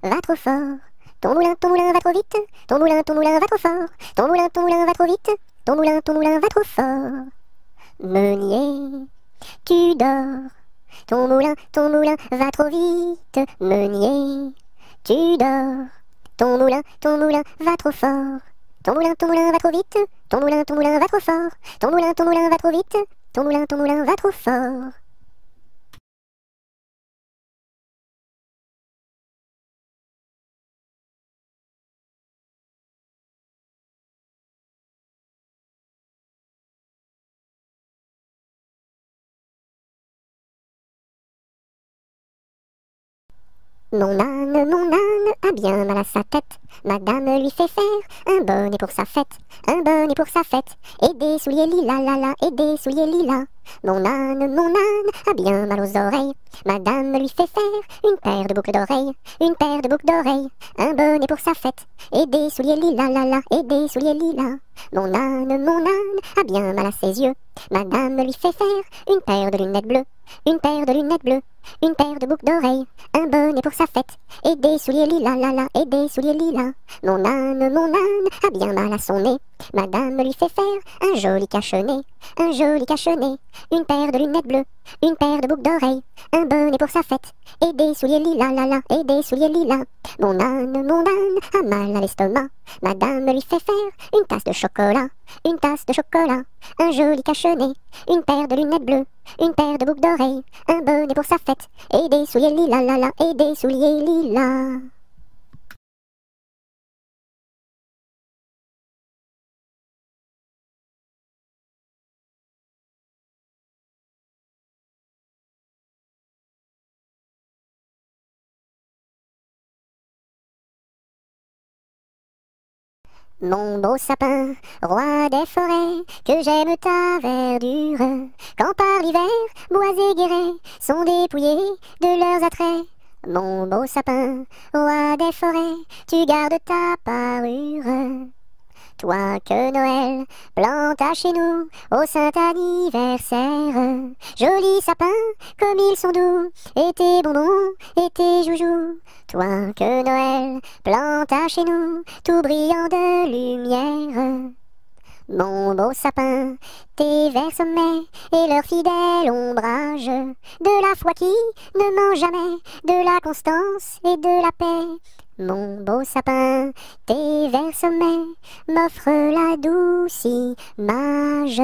va trop fort. Ton moulin va trop vite. Ton moulin va trop fort. Ton moulin va trop vite. Ton moulin va trop fort. Meunier, tu dors. Ton moulin va trop vite. Meunier, tu dors. Ton moulin va trop fort. Ton moulin va trop vite. Ton moulin va trop fort. Ton moulin va trop vite. Ton moulin va trop fort. Mon âne a bien mal à sa tête. Madame lui fait faire un bonnet pour sa fête, un bonnet pour sa fête, et des souliers lilas, la la, et des souliers lilas. Mon âne a bien mal aux oreilles. Madame lui fait faire une paire de boucles d'oreilles, une paire de boucles d'oreilles, un bonnet pour sa fête, et des souliers lilas, la la, et des souliers lilas. Mon âne a bien mal à ses yeux. Madame lui fait faire une paire de lunettes bleues, une paire de lunettes bleues, une paire de boucles d'oreilles, un bonnet pour sa fête, et des souliers lilas, la la, et des souliers lilas. Mon âne a bien mal à son nez. Madame lui fait faire un joli cache-nez, un joli cache-nez, une paire de lunettes bleues, une paire de boucles d'oreilles, un bonnet pour sa fête, et des souliers lilas, la la, et des souliers lilas. Mon âne a mal à l'estomac. Madame lui fait faire une tasse de chocolat, une tasse de chocolat, un joli cache-nez, une paire de lunettes bleues, une paire de boucles d'oreilles, un bonnet pour sa fête, et des souliers lilas, la la, et des souliers lilas. Mon beau sapin, roi des forêts, que j'aime ta verdure, quand par l'hiver, bois et guérets sont dépouillés de leurs attraits. Mon beau sapin, roi des forêts, tu gardes ta parure. Toi que Noël planta chez nous au saint anniversaire. Joli sapin, comme ils sont doux, et tes bonbons, et tes joujoux. Toi que Noël planta chez nous, tout brillant de lumière. Mon beau sapin, tes verts sommets et leur fidèle ombrage, de la foi qui ne ment jamais, de la constance et de la paix. Mon beau sapin, tes verts sommets m'offrent la douce image.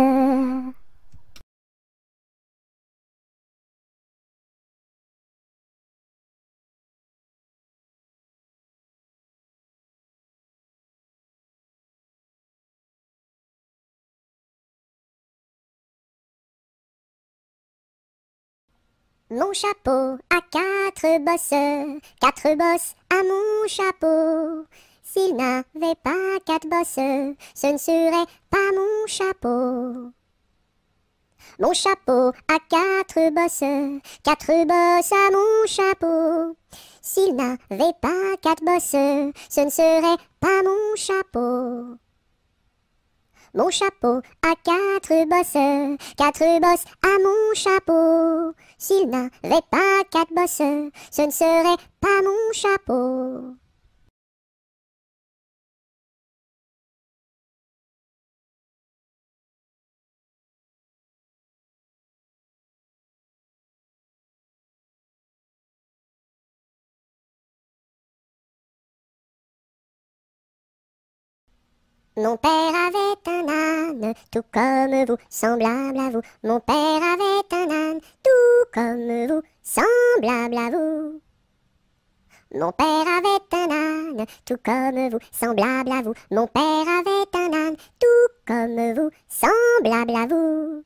Mon chapeau a quatre bosses à mon chapeau. S'il n'avait pas quatre bosses, ce ne serait pas mon chapeau. Mon chapeau a quatre bosses à mon chapeau. S'il n'avait pas quatre bosses, ce ne serait pas mon chapeau. Mon chapeau a quatre bosses à mon chapeau. S'il n'avait pas quatre bosses, ce ne serait pas mon chapeau. Mon père avait un âne, tout comme vous, semblable à vous. Mon père avait un âne, tout comme vous, semblable à vous. Mon père avait un âne, tout comme vous, semblable à vous. Mon père avait un âne, tout comme vous, semblable à vous.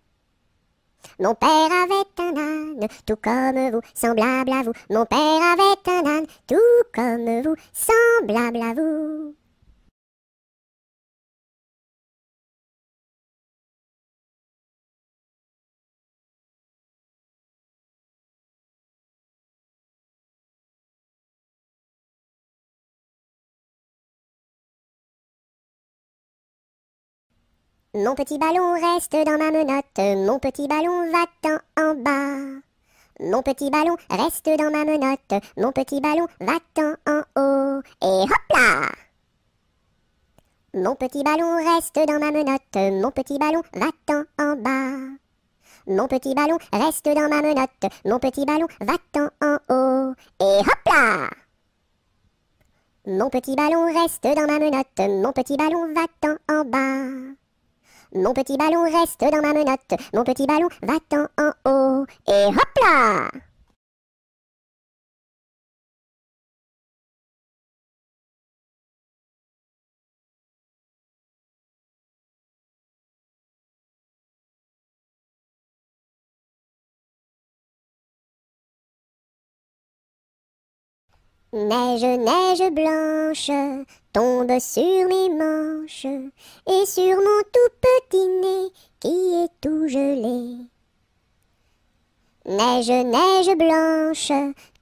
Mon père avait un âne, tout comme vous, semblable à vous. Mon père avait un âne, tout comme vous, semblable à vous. Mon petit ballon reste dans ma menotte, mon petit ballon va-t'en en bas. Mon petit ballon reste dans ma menotte, mon petit ballon va-t'en en haut. Et hop là! Mon petit ballon reste dans ma menotte, mon petit ballon va-t'en en bas. Mon petit ballon reste dans ma menotte, mon petit ballon va-t'en en haut. Et hop là! Mon petit ballon reste dans ma menotte, mon petit ballon va-t'en en bas. Mon petit ballon reste dans ma menotte, mon petit ballon va-t'en en haut. Et hop là! Neige, neige blanche, tombe sur mes manches et sur mon tout petit nez qui est tout gelé. Neige, neige blanche,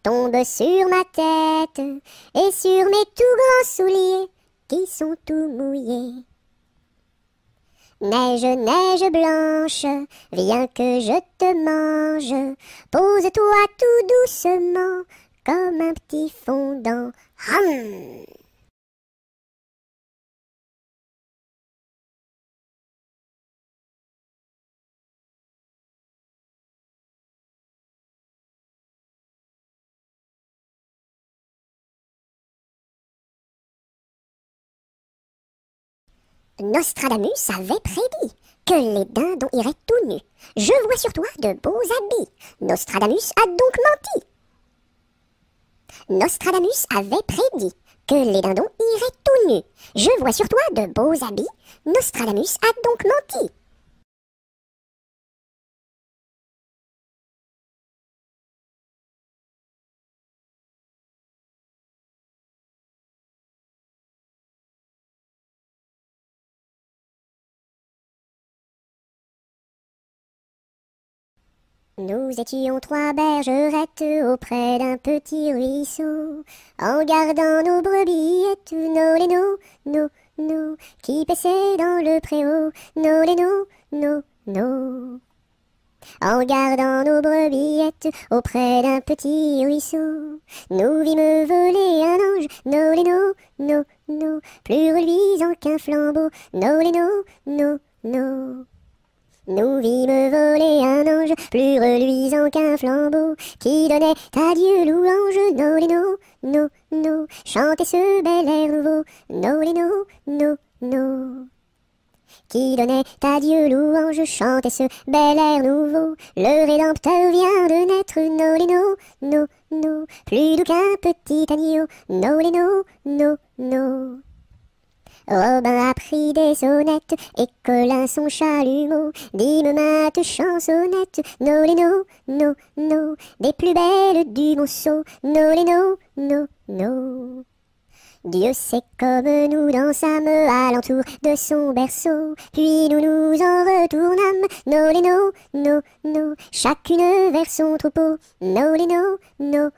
tombe sur ma tête et sur mes tout grands souliers qui sont tout mouillés. Neige, neige blanche, viens que je te mange, pose-toi tout doucement comme un petit fondant. Hum. Nostradamus avait prédit que les dindons iraient tout nus. Je vois sur toi de beaux habits. Nostradamus a donc menti. Nostradamus avait prédit que les dindons iraient tout nus. Je vois sur toi de beaux habits. Nostradamus a donc menti. Nous étions trois bergerettes auprès d'un petit ruisseau, en gardant nos brebillettes, nos lénos, nos, qui paissaient dans le préau, nos lénos, nos. En gardant nos brebillettes auprès d'un petit ruisseau, nous vîmes voler un ange, nos lénos, nos, plus reluisant qu'un flambeau, nos lénos, nos. Nous vîmes voler un ange, plus reluisant qu'un flambeau, qui donnait à Dieu louange, nos lénos, nos, chantez ce bel air nouveau, nos lénos, nos. Qui donnait à Dieu louange, chantez ce bel air nouveau, le Rédempteur vient de naître, nos lénos, nos, plus doux qu'un petit agneau, nos lénos, nos. Robin a pris des sonnettes, et Colin son chalumeau, dîme mate chansonnette, nos lénos, nos, des plus belles du monceau, nos lénos, nos. Dieu sait comme nous dansâmes alentour de son berceau, puis nous nous en retournâmes, nos lénos, nos, chacune vers son troupeau, nos lénos, nos.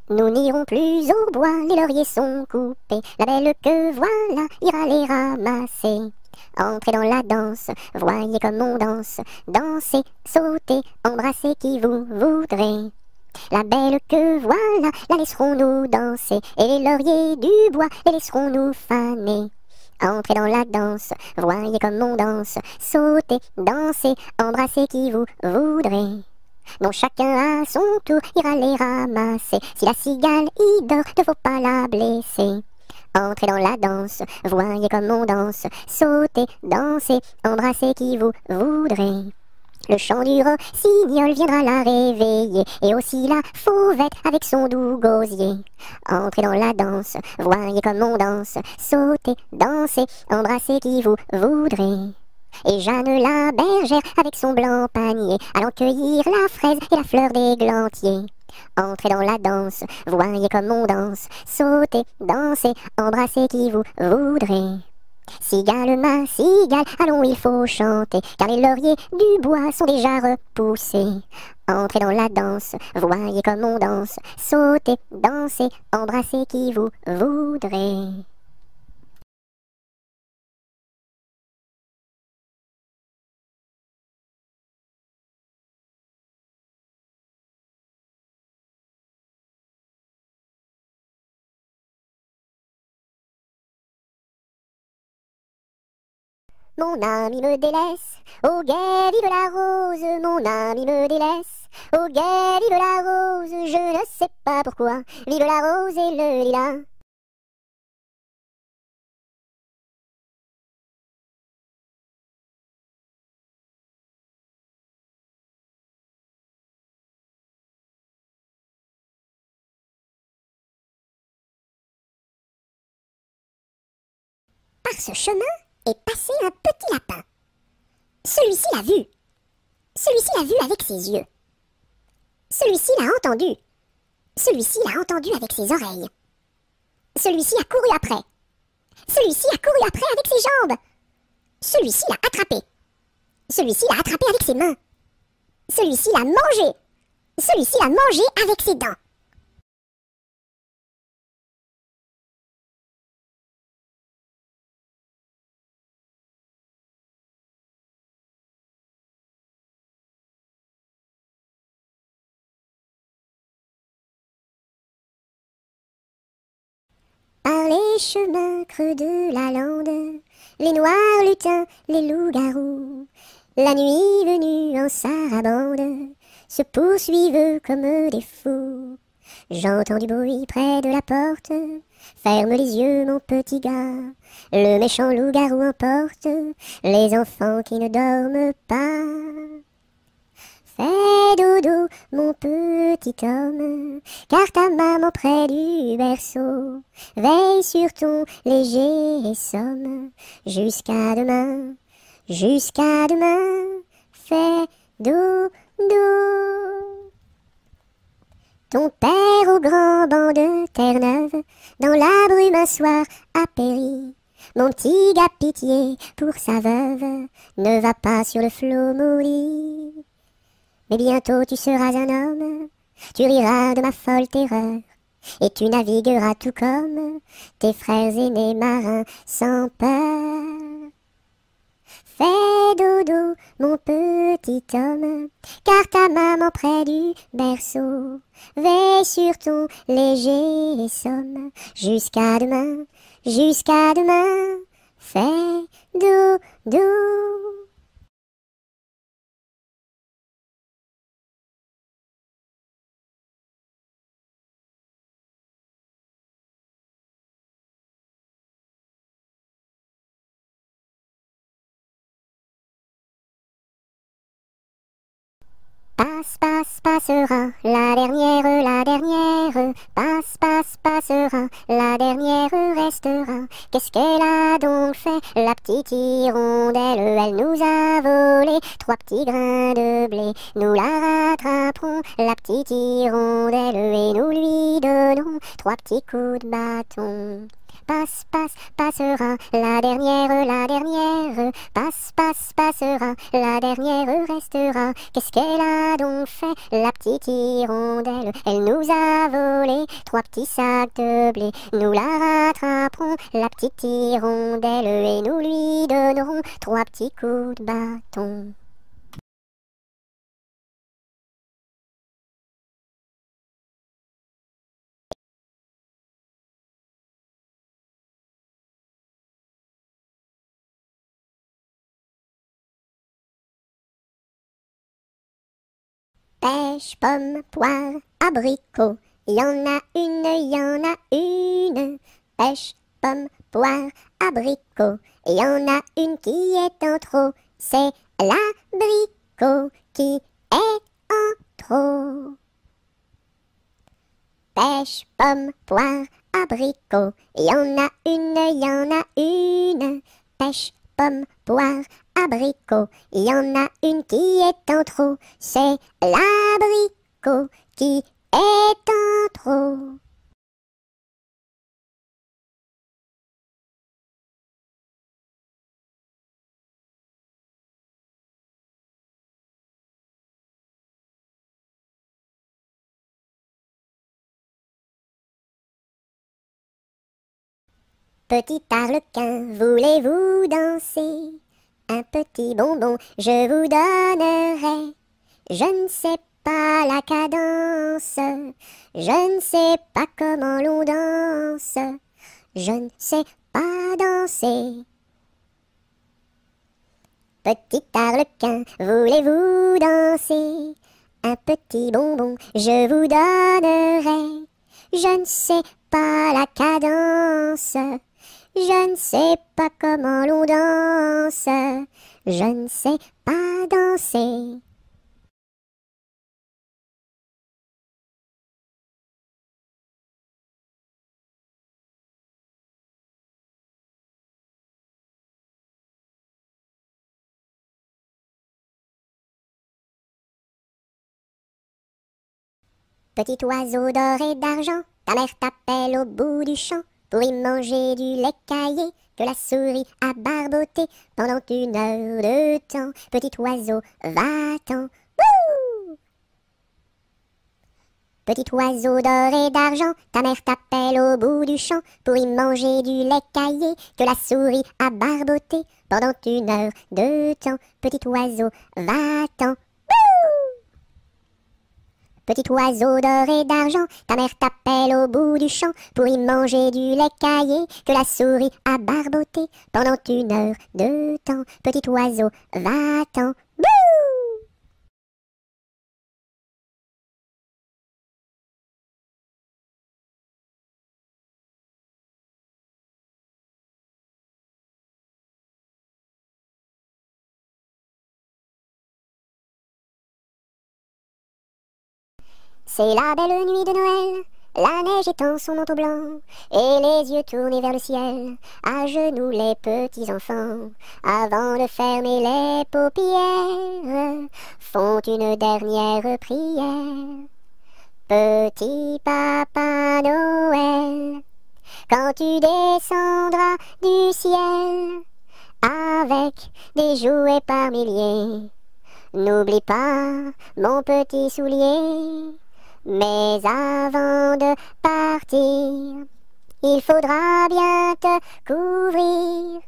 Nous n'irons plus au bois, les lauriers sont coupés, la belle que voilà ira les ramasser. Entrez dans la danse, voyez comme on danse, dansez, sautez, embrassez qui vous voudrez. La belle que voilà, la laisserons-nous danser, et les lauriers du bois, les laisserons-nous faner. Entrez dans la danse, voyez comme on danse, sautez, dansez, embrassez qui vous voudrez. dont chacun à son tour ira les ramasser. Si la cigale y dort, ne faut pas la blesser. Entrez dans la danse, voyez comme on danse, sautez, dansez, embrassez qui vous voudrez. Le chant du rossignol viendra la réveiller, et aussi la fauvette avec son doux gosier. Entrez dans la danse, voyez comme on danse, sautez, dansez, embrassez qui vous voudrez. Et Jeanne la bergère avec son blanc panier, allant cueillir la fraise et la fleur d'églantier. Entrez dans la danse, voyez comme on danse, sautez, dansez, embrassez qui vous voudrez. Cigale, ma cigale, allons il faut chanter, car les lauriers du bois sont déjà repoussés. Entrez dans la danse, voyez comme on danse, sautez, dansez, embrassez qui vous voudrez. Mon ami me délaisse, au guet vive la rose, mon ami me délaisse, au guet vive la rose, je ne sais pas pourquoi, vive la rose et le lilas. Par ce chemin est passé un petit lapin. Celui-ci l'a vu. Celui-ci l'a vu avec ses yeux. Celui-ci l'a entendu. Celui-ci l'a entendu avec ses oreilles. Celui-ci a couru après. Celui-ci a couru après avec ses jambes. Celui-ci l'a attrapé. Celui-ci l'a attrapé avec ses mains. Celui-ci l'a mangé. Celui-ci l'a mangé avec ses dents. Par les chemins creux de la lande, les noirs lutins, les loups-garous, la nuit venue en sarabande, se poursuivent comme des fous. J'entends du bruit près de la porte, ferme les yeux mon petit gars, le méchant loup-garou emporte les enfants qui ne dorment pas. Fais dodo, mon petit homme, car ta maman près du berceau veille sur ton léger somme. Jusqu'à demain, fais dodo. Ton père au grand banc de Terre-Neuve, dans la brume un soir a péri. Mon petit gars pitié pour sa veuve, ne va pas sur le flot maudit. Mais bientôt tu seras un homme, tu riras de ma folle terreur, et tu navigueras tout comme tes frères aînés marins sans peur. Fais dodo, mon petit homme, car ta maman près du berceau veille sur ton léger somme. Jusqu'à demain, fais dodo. Passe, passe, passera, la dernière, passe, passe, passera, la dernière restera. Qu'est-ce qu'elle a donc fait, la petite hirondelle? Elle nous a volé 3 petits grains de blé. Nous la rattraperons, la petite hirondelle, et nous lui donnerons 3 petits coups de bâton. Passe, passe, passera, la dernière, passe, passe, passera, la dernière restera. Qu'est-ce qu'elle a donc fait, la petite hirondelle? Elle nous a volé 3 petits sacs de blé. Nous la rattraperons, la petite hirondelle, et nous lui donnerons 3 petits coups de bâton. Pêche, pomme, poire, abricot, y en a une. Pêche, pomme, poire, abricot, y en a une qui est en trop. C'est l'abricot qui est en trop. Pêche, pomme, poire, abricot, y en a une. Pêche, pomme, poire, abricot, y en a une qui est en trop. C'est l'abricot qui est en trop. Petit arlequin, voulez-vous danser? Un petit bonbon, je vous donnerai. Je ne sais pas la cadence, je ne sais pas comment l'on danse, je ne sais pas danser. Petit arlequin, voulez-vous danser? Un petit bonbon, je vous donnerai. Je ne sais pas la cadence, je ne sais pas comment l'on danse, je ne sais pas danser. Petit oiseau d'or et d'argent, ta mère t'appelle au bout du champ pour y manger du lait caillé que la souris a barboté pendant 1 heure de temps. Petit oiseau, va-t'en. Wouh! Petit oiseau d'or et d'argent, ta mère t'appelle au bout du champ pour y manger du lait caillé que la souris a barboté pendant 1 heure de temps. Petit oiseau, va-t'en. Petit oiseau d'or et d'argent, ta mère t'appelle au bout du champ pour y manger du lait caillé que la souris a barboté pendant 1 heure de temps. Petit oiseau, va-t'en. Bouh! C'est la belle nuit de Noël, la neige étend son manteau blanc, et les yeux tournés vers le ciel, à genoux les petits enfants, avant de fermer les paupières, font une dernière prière. Petit Papa Noël, quand tu descendras du ciel, avec des jouets par milliers, n'oublie pas mon petit soulier. Mais avant de partir, il faudra bien te couvrir.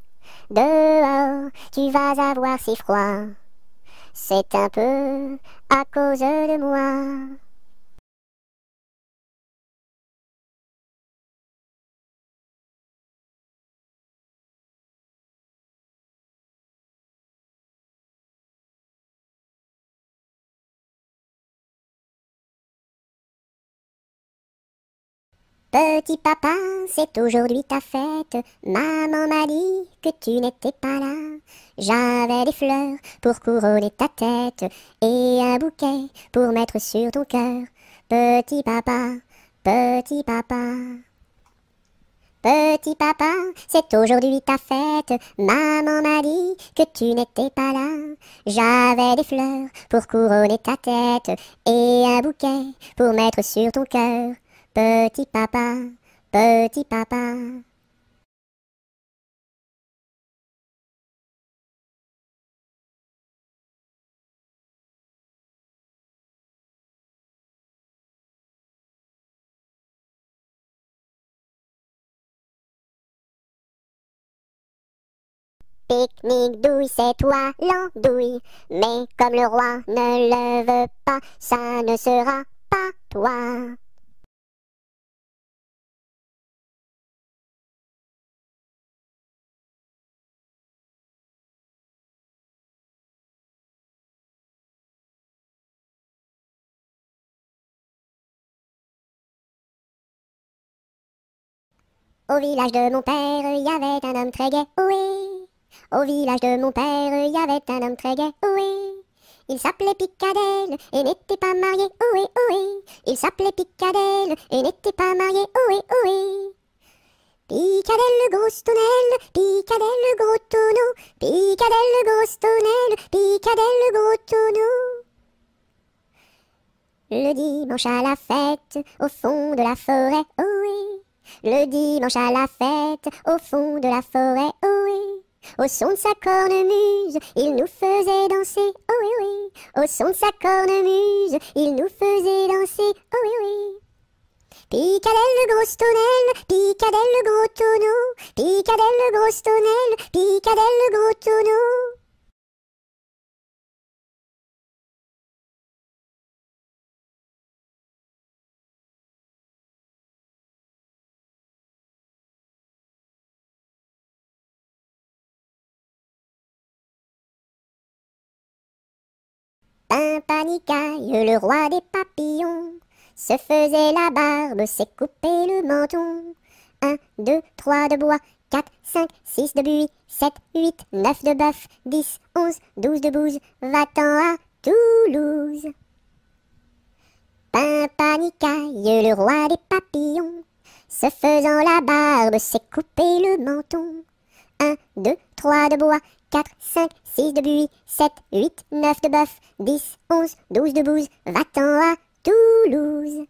Dehors, tu vas avoir si froid. C'est un peu à cause de moi. Petit papa, c'est aujourd'hui ta fête. Maman m'a dit que tu n'étais pas là. J'avais des fleurs pour couronner ta tête et un bouquet pour mettre sur ton cœur. Petit papa, petit papa. Petit papa, c'est aujourd'hui ta fête. Maman m'a dit que tu n'étais pas là. J'avais des fleurs pour couronner ta tête et un bouquet pour mettre sur ton cœur. Petit papa, petit papa. Pique-nique douille, c'est toi l'andouille, mais comme le roi ne le veut pas, ça ne sera pas toi. Au village de mon père, il y avait un homme très gai, oui. Au village de mon père, il y avait un homme très gai, oui. Il s'appelait Picadelle et n'était pas marié, oui, oui. Il s'appelait Picadelle et n'était pas marié, oui, oui. Picadelle le gros tonnelle, Picadelle le gros tonneau, Picadelle le gros tonnelle, Picadelle le gros tonneau. Le dimanche à la fête, au fond de la forêt, oh oui. Le dimanche à la fête, au fond de la forêt, oh oui. Au son de sa cornemuse, il nous faisait danser, oh oui, oui. Au son de sa cornemuse, il nous faisait danser, oh oui, oui. Picadelle le gros tonnelle, Picadelle le gros tonneau, Picadelle le gros tonnelle, Picadelle le gros tonneau. Pimpanicaille, le roi des papillons, se faisait la barbe, s'est coupé le menton. 1, 2, 3 de bois, 4, 5, 6 de buis, 7, 8, 9 de bœuf, 10, 11, 12 de bouse, va-t'en à Toulouse. Pimpanicaille, le roi des papillons, se faisant la barbe, s'est coupé le menton. 1, 2, 3 de bois, 4, 5, 6 de buis, 7, 8, 9 de bœuf, 10, 11, 12 de bouse, va-t'en à Toulouse.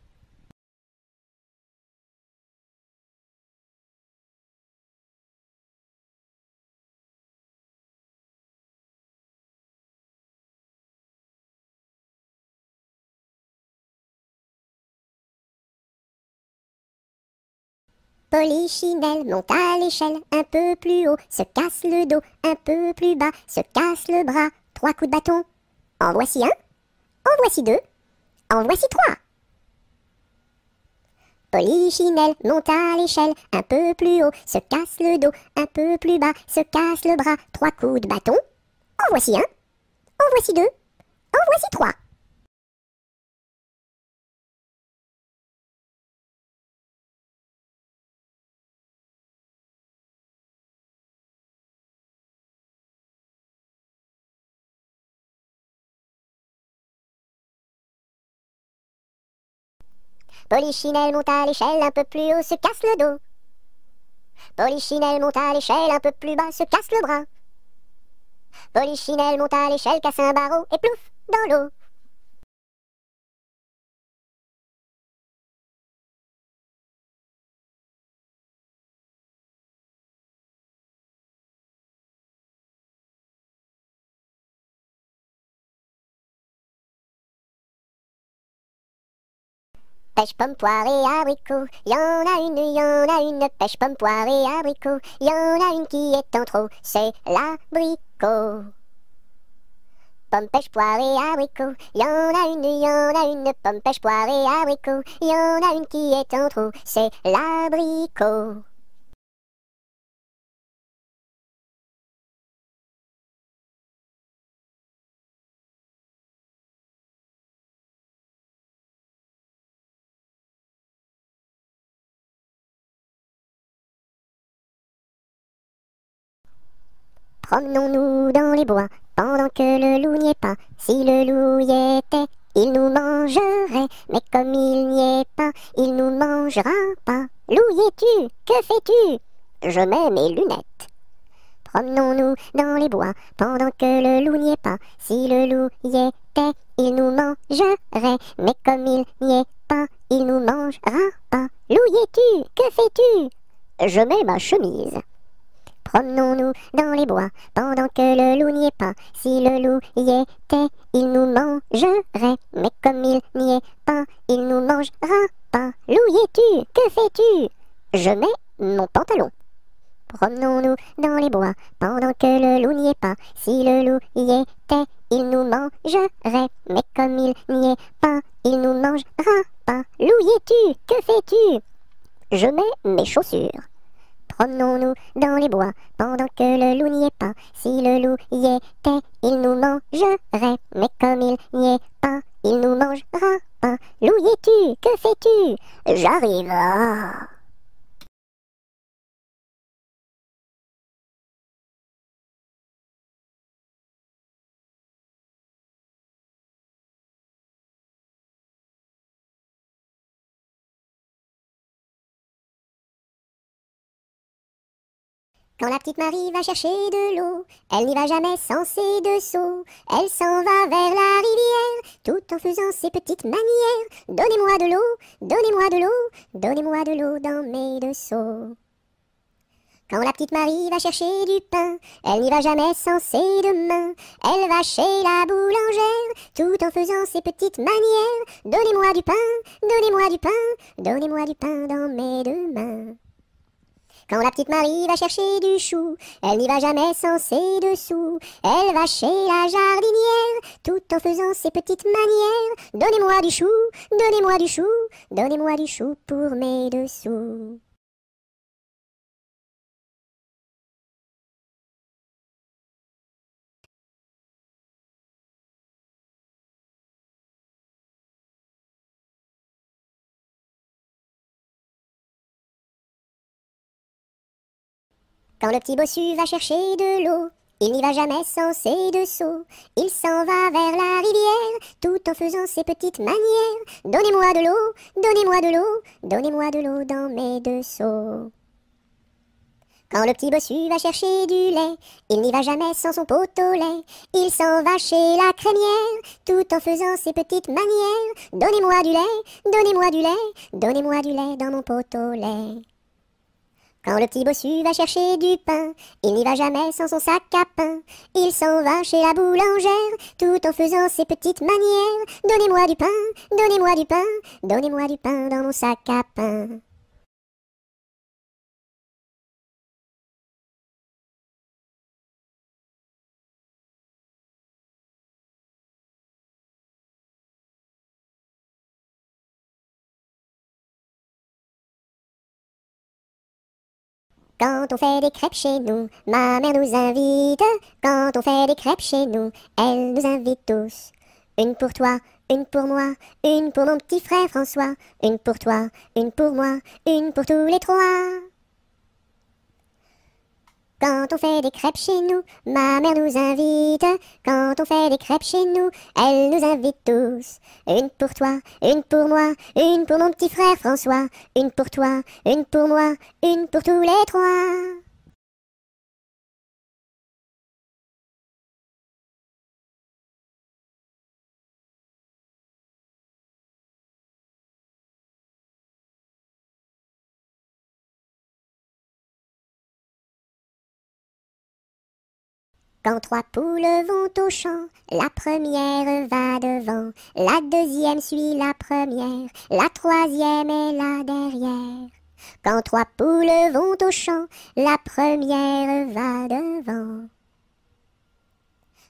Polichinelle monte à l'échelle un peu plus haut, se casse le dos un peu plus bas, se casse le bras, 3 coups de bâton. En voici un, en voici deux, en voici trois. Polichinelle monte à l'échelle un peu plus haut, se casse le dos un peu plus bas, se casse le bras, 3 coups de bâton. En voici un, en voici deux, en voici trois. Polichinelle monte à l'échelle un peu plus haut, se casse le dos. Polichinelle monte à l'échelle un peu plus bas, se casse le bras. Polichinelle monte à l'échelle, casse un barreau et plouf dans l'eau. Pêche, pomme, poire et abricot, y en a une, y en a une. Pêche, pomme, poire et abricot, y en a une qui est en trop, c'est l'abricot. Pomme, pêche, poire et abricot, y en a une, y en a une. Pomme, pêche, poire et abricot, y en a une qui est en trop, c'est l'abricot. Promenons-nous dans les bois, pendant que le loup n'y est pas. Si le loup y était, il nous mangerait, mais comme il n'y est pas, il nous mangera pas. Loup y es-tu? Que fais-tu? Je mets mes lunettes. Promenons-nous dans les bois, pendant que le loup n'y est pas. Si le loup y était, il nous mangerait, mais comme il n'y est pas, il nous mangera pas. Loup y es-tu? Que fais-tu? Je mets ma chemise. Promenons-nous dans les bois, pendant que le loup n'y est pas. Si le loup y était, il nous mangerait, mais comme il n'y est pas, il nous mangera pas. Loup y es-tu? Que fais-tu? Je mets mon pantalon. Promenons-nous dans les bois, pendant que le loup n'y est pas. Si le loup y était, il nous mangerait, mais comme il n'y est pas, il nous mangera pas. Loup y es-tu? Que fais-tu? Je mets mes chaussures. Promenons-nous dans les bois, pendant que le loup n'y est pas. Si le loup y était, il nous mangerait, mais comme il n'y est pas, il nous mangera pas. Loup y es-tu? Que fais-tu? J'arrive. Ah. Quand la petite Marie va chercher de l'eau, elle n'y va jamais sans ses deux seaux. Elle s'en va vers la rivière, tout en faisant ses petites manières. Donnez-moi de l'eau, donnez-moi de l'eau, donnez-moi de l'eau dans mes deux seaux. Quand la petite Marie va chercher du pain, elle n'y va jamais sans ses deux mains. Elle va chez la boulangère, tout en faisant ses petites manières. Donnez-moi du pain, donnez-moi du pain, donnez-moi du pain dans mes deux mains. Quand la petite Marie va chercher du chou, elle n'y va jamais sans ses dessous. Elle va chez la jardinière, tout en faisant ses petites manières. Donnez-moi du chou, donnez-moi du chou, donnez-moi du chou pour mes dessous. Quand le petit bossu va chercher de l'eau, il n'y va jamais sans ses deux seaux. Il s'en va vers la rivière, tout en faisant ses petites manières. Donnez-moi de l'eau, donnez-moi de l'eau, donnez-moi de l'eau dans mes deux seaux. Quand le petit bossu va chercher du lait, il n'y va jamais sans son pot au lait. Il s'en va chez la crémière, tout en faisant ses petites manières. Donnez-moi du lait, donnez-moi du lait, donnez-moi du lait dans mon pot au lait. Quand le petit bossu va chercher du pain, il n'y va jamais sans son sac à pain. Il s'en va chez la boulangère, tout en faisant ses petites manières. Donnez-moi du pain, donnez-moi du pain, donnez-moi du pain dans mon sac à pain. Quand on fait des crêpes chez nous, ma mère nous invite. Quand on fait des crêpes chez nous, elle nous invite tous. Une pour toi, une pour moi, une pour mon petit frère François. Une pour toi, une pour moi, une pour tous les trois. Quand on fait des crêpes chez nous, ma mère nous invite. Quand on fait des crêpes chez nous, elle nous invite tous. Une pour toi, une pour moi, une pour mon petit frère François. Une pour toi, une pour moi, une pour tous les trois. Quand trois poules vont au champ, la première va devant, la deuxième suit la première, la troisième est là derrière. Quand trois poules vont au champ, la première va devant.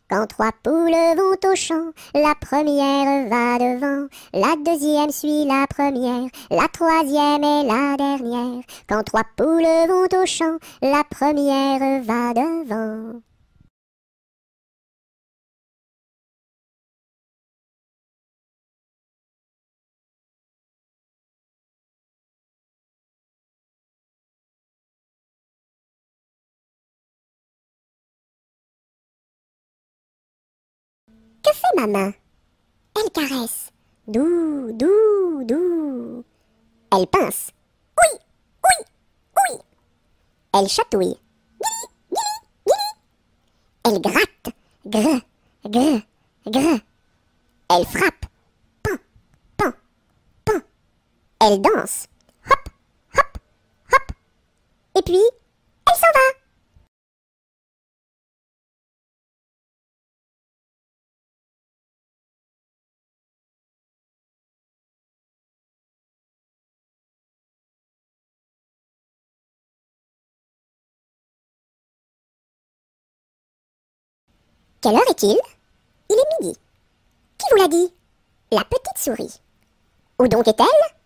Quand trois poules vont au champ, la première va devant, la deuxième suit la première, la troisième est la dernière. Quand trois poules vont au champ, la première va devant. Que fait ma main? Elle caresse. Doux, doux, doux. Elle pince. Oui, oui, oui. Elle chatouille. Elle gratte. Gr, gr, gr. Elle frappe. Pan, pan, pan. Elle danse. Hop, hop, hop. Et puis, elle s'en va. Quelle heure est-il? Il est midi. Qui vous l'a dit? La petite souris. Où donc est-elle?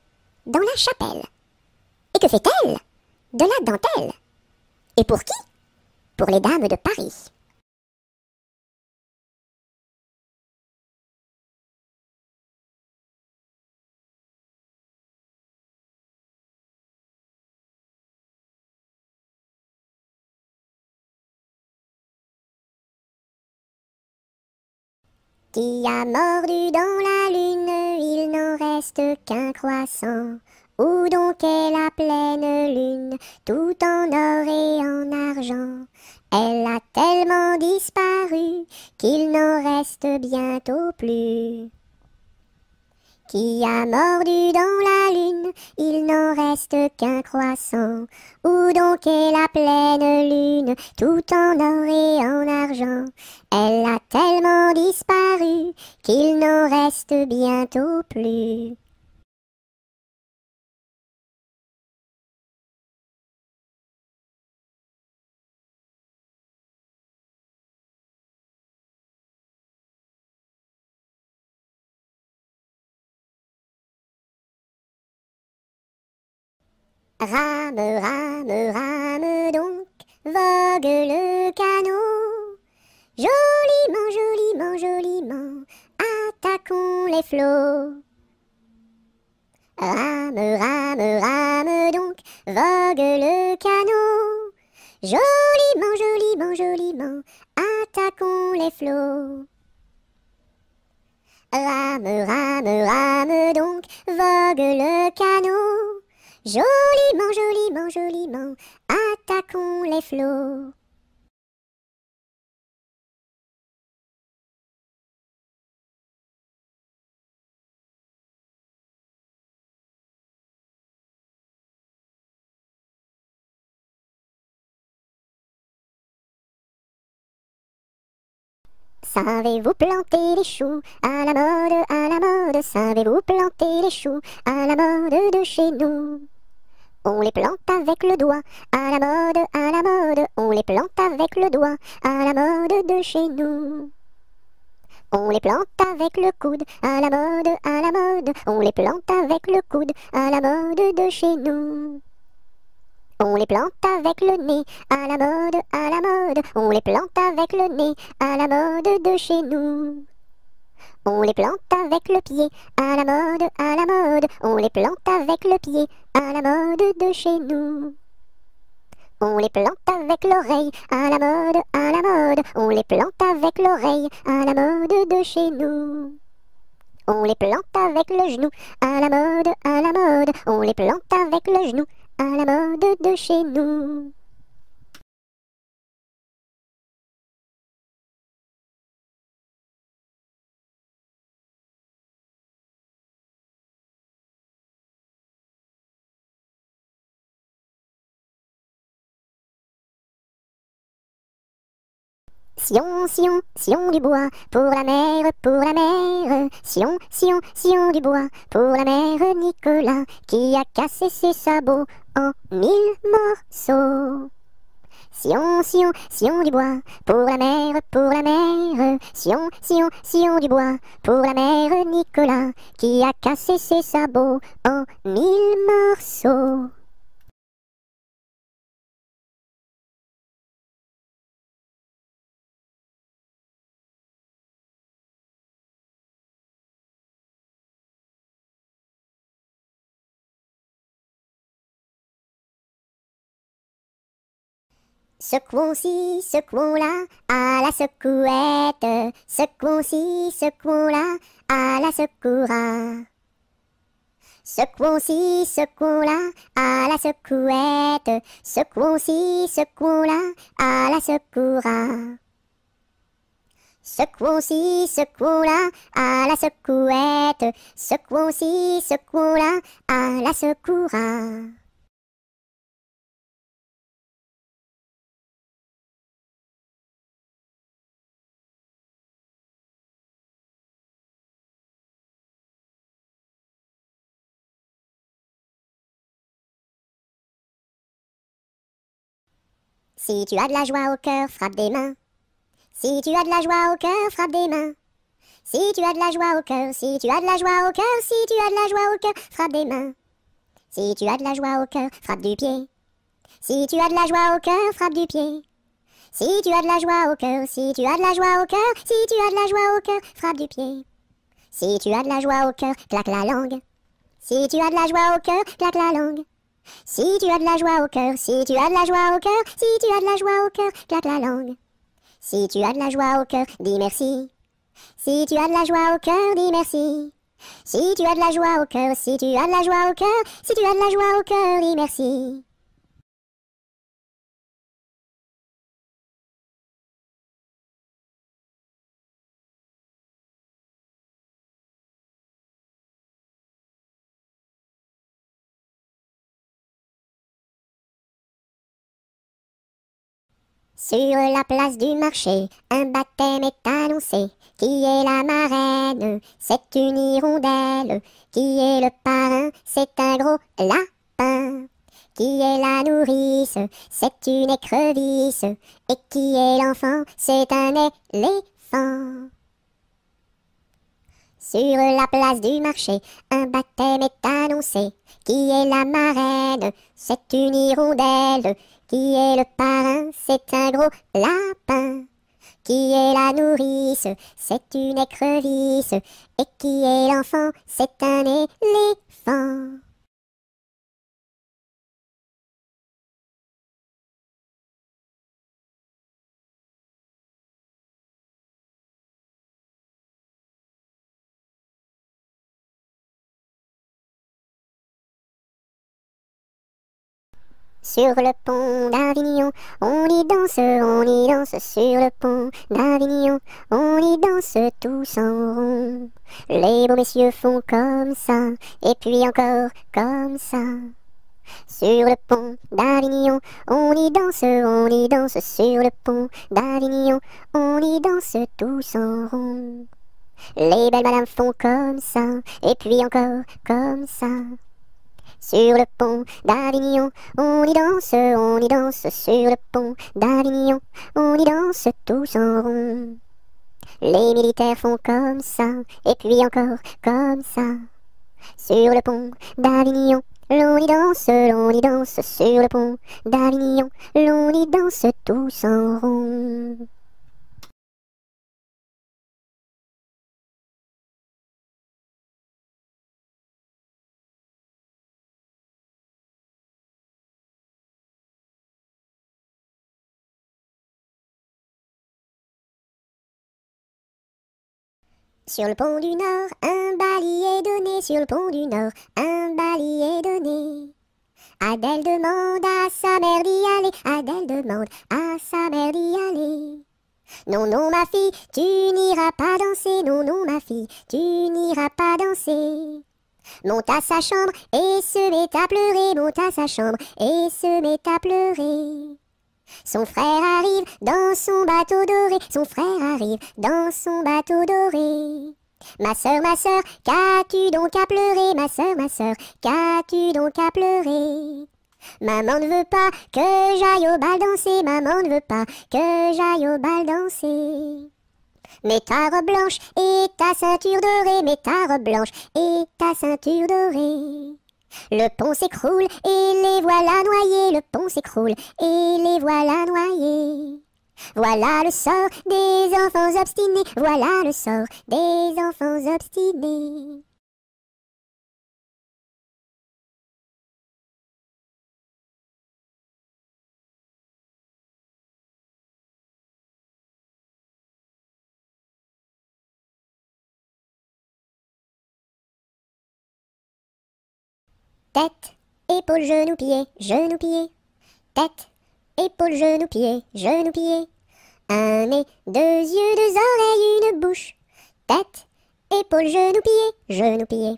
Dans la chapelle. Et que fait-elle? De la dentelle. Et pour qui? Pour les dames de Paris. Qui a mordu dans la lune, il n'en reste qu'un croissant. Où donc est la pleine lune, tout en or et en argent? Elle a tellement disparu qu'il n'en reste bientôt plus. Qui a mordu dans la lune, il n'en reste qu'un croissant. Où donc est la pleine lune, tout en or et en argent? Elle a tellement disparu qu'il n'en reste bientôt plus. Rame, rame, rame donc, vogue le canot. Joliment, joliment, joliment, attaquons les flots. Rame, rame, rame donc, vogue le canot. Joliment, joliment, joliment, attaquons les flots. Rame, rame, rame donc, vogue le canot. Joliment, joliment, joliment, attaquons les flots. Savez-vous planter les choux à la mode, à la mode? Savez-vous planter les choux à la mode de chez nous? On les plante avec le doigt, à la mode, à la mode. On les plante avec le doigt, à la mode de chez nous. On les plante avec le coude, à la mode, à la mode. On les plante avec le coude, à la mode de chez nous. On les plante avec le nez, à la mode, à la mode. On les plante avec le nez, à la mode de chez nous. On les plante avec le pied, à la mode, à la mode. On les plante avec le pied, à la mode de chez nous. On les plante avec l'oreille, à la mode, à la mode. On les plante avec l'oreille, à la mode de chez nous. On les plante avec le genou, à la mode, à la mode. On les plante avec le genou, à la mode de chez nous. Sion, Sion, Sion du bois, pour la mer, pour la mer. Sion, Sion, Sion du bois, pour la mère Nicolas, qui a cassé ses sabots en 1000 morceaux. Sion, Sion, Sion du bois, pour la mer, pour la mer. Sion, Sion, Sion du bois, pour la mère Nicolas, qui a cassé ses sabots en 1000 morceaux. Secouons-ci, secouons-là, à la secouette. Secouons-ci, secouons-là, à la secoura. Secouons-ci, secouons-là, à la secouette. Secouons-ci, secouons-là, à la secoura. Secouons-ci, secouons-là, à la secouette. Secouons-ci, secouons-là, à la secoura. Si tu as de la joie au cœur, frappe des mains. Si tu as de la joie au cœur, frappe des mains. Si tu as de la joie au cœur, si tu as de la joie au cœur, si tu as de la joie au cœur, frappe des mains. Si tu as de la joie au cœur, frappe du pied. Si tu as de la joie au cœur, frappe du pied. Si tu as de la joie au cœur, si tu as de la joie au cœur, si tu as de la joie au cœur, frappe du pied. Si tu as de la joie au cœur, claque la langue. Si tu as de la joie au cœur, claque la langue. Si tu as de la joie au cœur, si tu as de la joie au cœur, si tu as de la joie au cœur, claque la langue. Si tu as de la joie au cœur, dis merci. Si tu as de la joie au cœur, dis merci. Si tu as de la joie au cœur, si tu as de la joie au cœur, si tu as de la joie au cœur, dis merci. Sur la place du marché, un baptême est annoncé. Qui est la marraine? C'est une hirondelle. Qui est le parrain? C'est un gros lapin. Qui est la nourrice? C'est une écrevisse. Et qui est l'enfant? C'est un éléphant. Sur la place du marché, un baptême est annoncé. Qui est la marraine? C'est une hirondelle. Qui est le parrain? C'est un gros lapin. Qui est la nourrice? C'est une écrevisse. Et qui est l'enfant? C'est un éléphant. Sur le pont d'Avignon, on y danse sur le pont d'Avignon, on y danse tous en rond. Les beaux messieurs font comme ça, et puis encore comme ça. Sur le pont d'Avignon, on y danse sur le pont d'Avignon, on y danse tous en rond. Les belles madames font comme ça, et puis encore comme ça. Sur le pont d'Avignon, on y danse sur le pont d'Avignon, on y danse tous en rond. Les militaires font comme ça, et puis encore comme ça. Sur le pont d'Avignon, l'on y danse sur le pont d'Avignon, l'on y danse tous en rond. Sur le pont du Nord, un bali est donné. Sur le pont du Nord, un bali est donné. Adèle demande à sa mère d'y aller. Adèle demande à sa mère d'y aller. Non, non, ma fille, tu n'iras pas danser. Non, non, ma fille, tu n'iras pas danser. Monte à sa chambre et se met à pleurer. Monte à sa chambre et se met à pleurer. Son frère arrive dans son bateau doré. Son frère arrive dans son bateau doré. Ma sœur, qu'as-tu donc à pleurer? Ma sœur, qu'as-tu donc à pleurer? Maman ne veut pas que j'aille au bal danser. Maman ne veut pas que j'aille au bal danser. Mets ta robe blanche et ta ceinture dorée. Mets ta robe blanche et ta ceinture dorée. Le pont s'écroule et les voilà noyés. Le pont s'écroule et les voilà noyés. Voilà le sort des enfants obstinés. Voilà le sort des enfants obstinés. Tête, épaules, genoux, pieds, genoux, pieds. Tête, épaules, genoux, pieds, genoux, pieds. Un nez, deux yeux, deux oreilles, une bouche. Tête, épaules, genoux, pieds, genoux, pieds.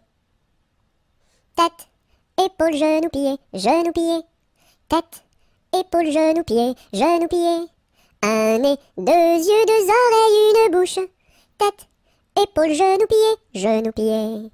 Tête, épaules, genoux, pieds, genoux, pieds. Tête, épaules, genoux, pieds, genoux, pieds. Un nez, deux yeux, deux oreilles, une bouche. Tête, épaules, genoux, pieds, genoux, pieds.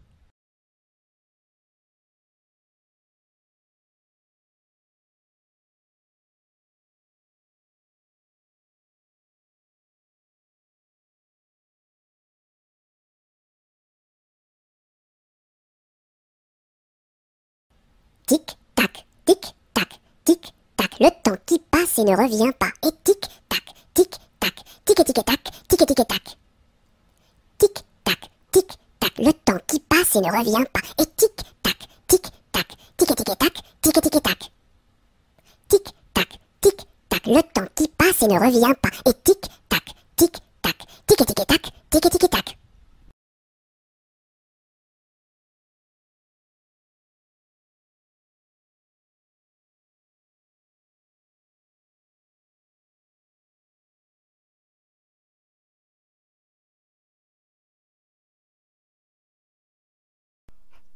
Tic, tac, tic, tac, tic, tac. Le temps qui passe et ne revient pas. Et tic, tac, tic, tac, tic, tic, tac, tic, tic, tac. Tic, tac, tic, tac. Le temps qui passe et ne revient pas. Et tic, tac, tic, tac, tic, tic, tac, tic, tic, tac. Tic, tac, tic, tac. Le temps qui passe et ne revient pas. Et tic, tac, tic, tac, tic, tic, tac, tic, tic, tac.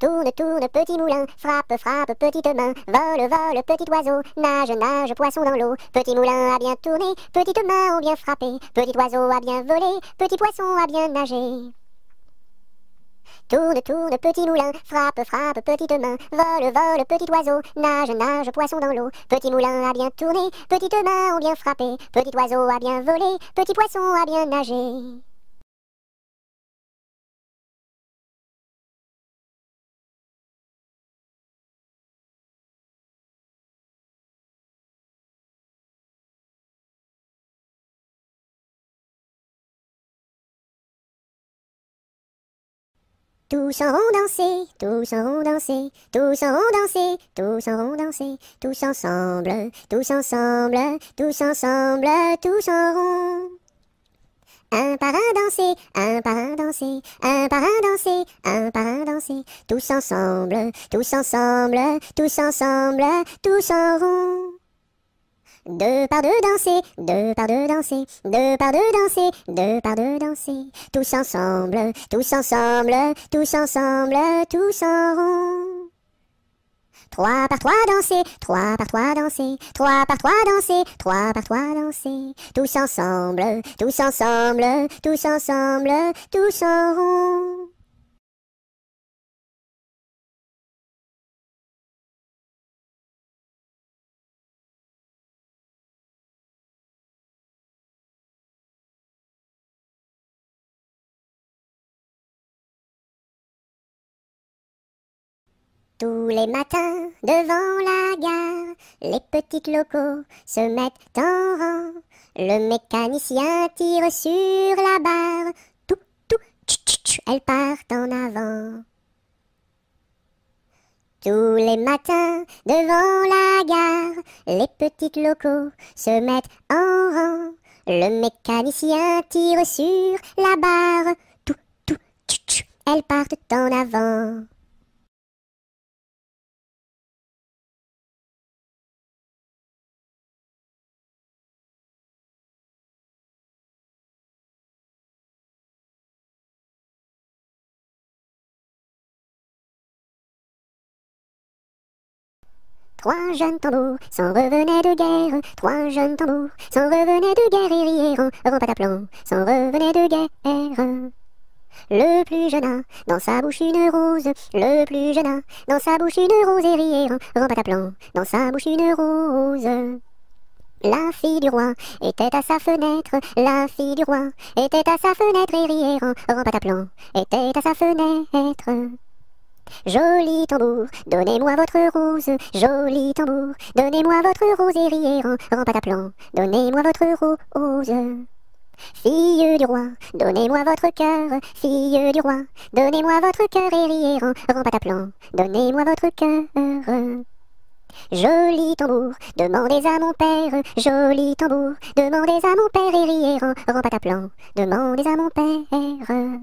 Tourne, tourne, petit moulin, frappe, frappe, petite main, vole, vole, petit oiseau, nage, nage, poisson dans l'eau. Petit moulin a bien tourné, petites mains ont bien frappé, petit oiseau a bien volé, petit poisson a bien nagé. Tourne, tourne, petit moulin, frappe, frappe, petite main, vole, vole, petit oiseau, nage, nage, poisson dans l'eau. Petit moulin a bien tourné, petites mains ont bien frappé, petit oiseau a bien volé, petit poisson a bien nagé. Tous en rond danser, tous en rond danser, tous en rond danser, tous en rond danser, tous ensemble, tous ensemble, tous ensemble, tous en rond. Un par un danser, un par un danser, un par un danser, un par un danser, tous ensemble, tous ensemble, tous ensemble, tous en rond. Deux par deux danser, deux par deux danser, deux par deux danser, deux par deux danser, tous ensemble, tous ensemble, tous ensemble, tous en rond. Trois par trois danser, trois par trois danser, trois par trois danser, trois par trois danser, tous ensemble, tous ensemble, tous ensemble, tous en rond. Tous les matins, devant la gare, les petites locaux se mettent en rang. Le mécanicien tire sur la barre. Tout, tout, tch, tch, tch, elles partent en avant. Tous les matins, devant la gare, les petites locaux se mettent en rang. Le mécanicien tire sur la barre. Tout, tout, tch, tch, elles partent en avant. Trois jeunes tambours s'en revenaient de guerre, trois jeunes tambours s'en revenaient de guerre et rièrent en pataplan, s'en revenaient de guerre. Le plus jeune a dans sa bouche une rose, le plus jeune a dans sa bouche une rose et rièrent en pataplan, dans sa bouche une rose. La fille du roi était à sa fenêtre, la fille du roi était à sa fenêtre et rièrent en pataplan, était à sa fenêtre. Joli tambour, donnez-moi votre rose, joli tambour, donnez-moi votre rose et rièrent en pataplan, donnez-moi votre rose. Fille du roi, donnez-moi votre cœur, fille du roi, donnez-moi votre cœur et rièrent en pataplan, donnez-moi votre cœur. Joli tambour, demandez à mon père, joli tambour, demandez à mon père et rièrent en pataplan, demandez à mon père.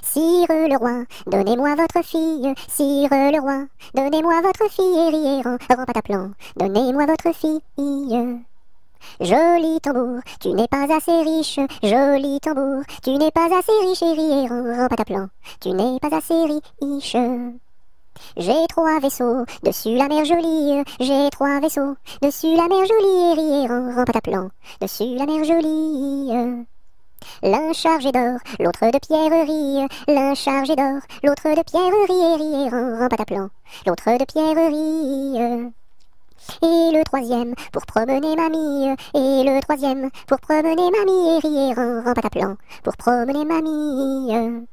Sire le roi, donnez-moi votre fille, sire le roi, donnez-moi votre fille et rièrent en pataplan, donnez-moi votre fille. Joli tambour, tu n'es pas assez riche, joli tambour, tu n'es pas assez riche et rièrent en pataplan, tu n'es pas assez riche. J'ai trois vaisseaux dessus la mer jolie, j'ai trois vaisseaux dessus la mer jolie et rièrent en pataplan, dessus la mer jolie. L'un chargé d'or, l'autre de pierreries, l'un chargé d'or, l'autre de pierreries et rièrent en pataplan, l'autre de pierreries. Et le troisième pour promener mamie, et le troisième pour promener mamie et rièrent en pataplan, pour promener mamie.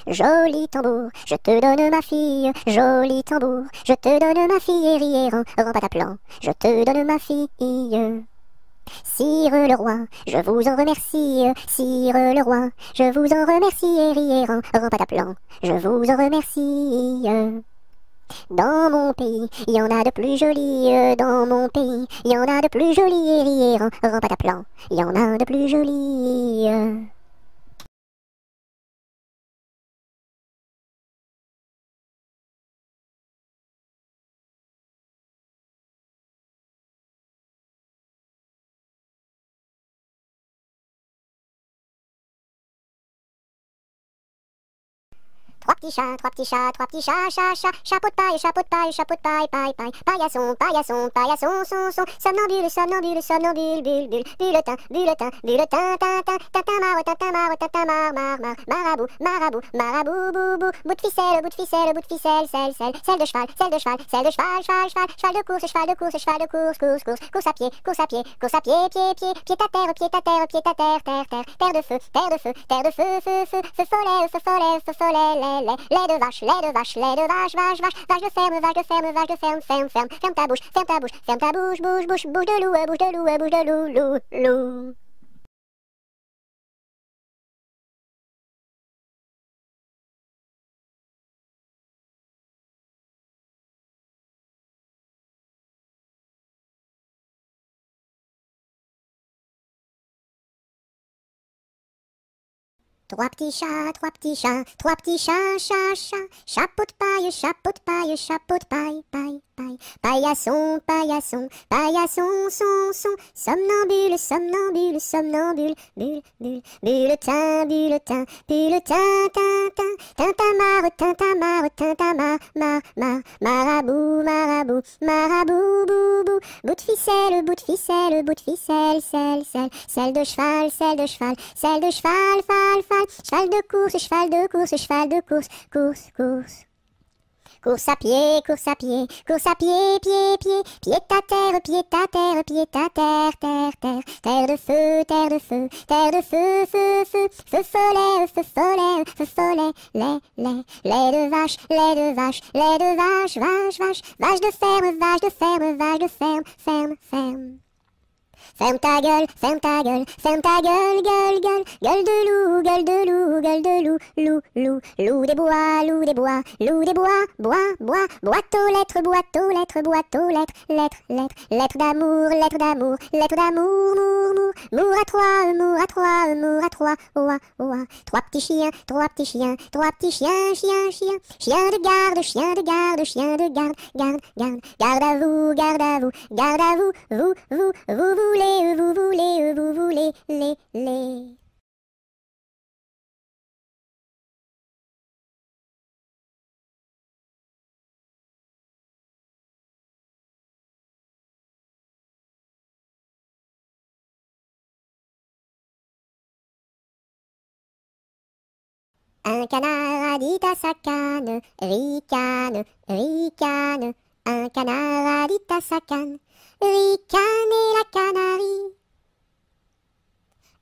Joli tambour, je te donne ma fille, joli tambour, je te donne ma fille et rièrent en pataplan, je te donne ma fille. Sire le roi, je vous en remercie, sire le roi, je vous en remercie et rièrent en pataplan, je vous en remercie. Dans mon pays, il y en a de plus jolis, dans mon pays, il y en a de plus jolis et rièrent en pataplan, il y en a de plus jolis. Trois petits chats, chapeau de paille, paille, paillasson, son, somnambule, bulletin, marabout, bout de ficelle, selle de cheval, cheval de course, course à pied, pied à terre, terre de feu, feu follet, lait de vache, vache de ferme, ferme ta bouche, bouche de loup. Trois petits chats, chapeau de paille, paillasson, son, somnambule, bulletin, marabout, bout de ficelle, selle de cheval, cheval de course, course à pied, pied à terre, terre de feu, feu follet, lait de vache, vache de ferme. Ferme ta gueule, gueule de loup des bois, boîte aux lettres, lettres d'amour, mour à trois, oua, trois petits chiens, chien de garde à vous, vous voulez, les. Un canard a dit à sa canne, ricane. Un canard a dit à sa canne, ricane et la canarie.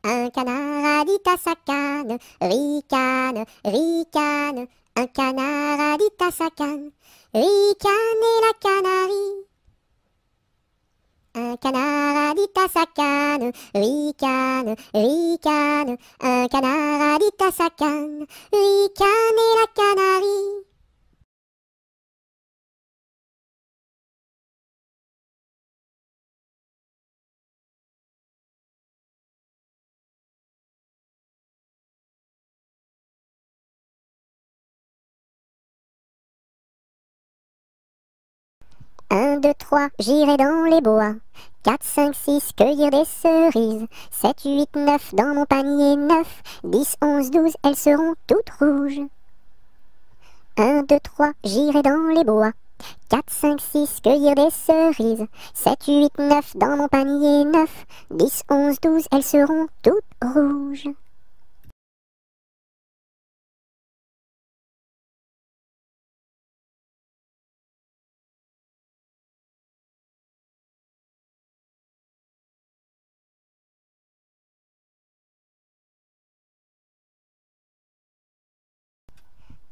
Un canard a dit à sa canne, ricane. Un canard a dit à sa canne, ricane et la canarie. Un canard a dit à sa canne, ricane. Un canard a dit à sa canne, ricane et la canarie. Un, deux, trois, j'irai dans les bois. 4, 5, 6, cueillir des cerises. 7, 8, 9, dans mon panier 9. 10, 11, 12, elles seront toutes rouges. 1, 2, 3, j'irai dans les bois. 4, 5, 6, cueillir des cerises. 7, 8, 9, dans mon panier 9. 10, 11, 12, elles seront toutes rouges.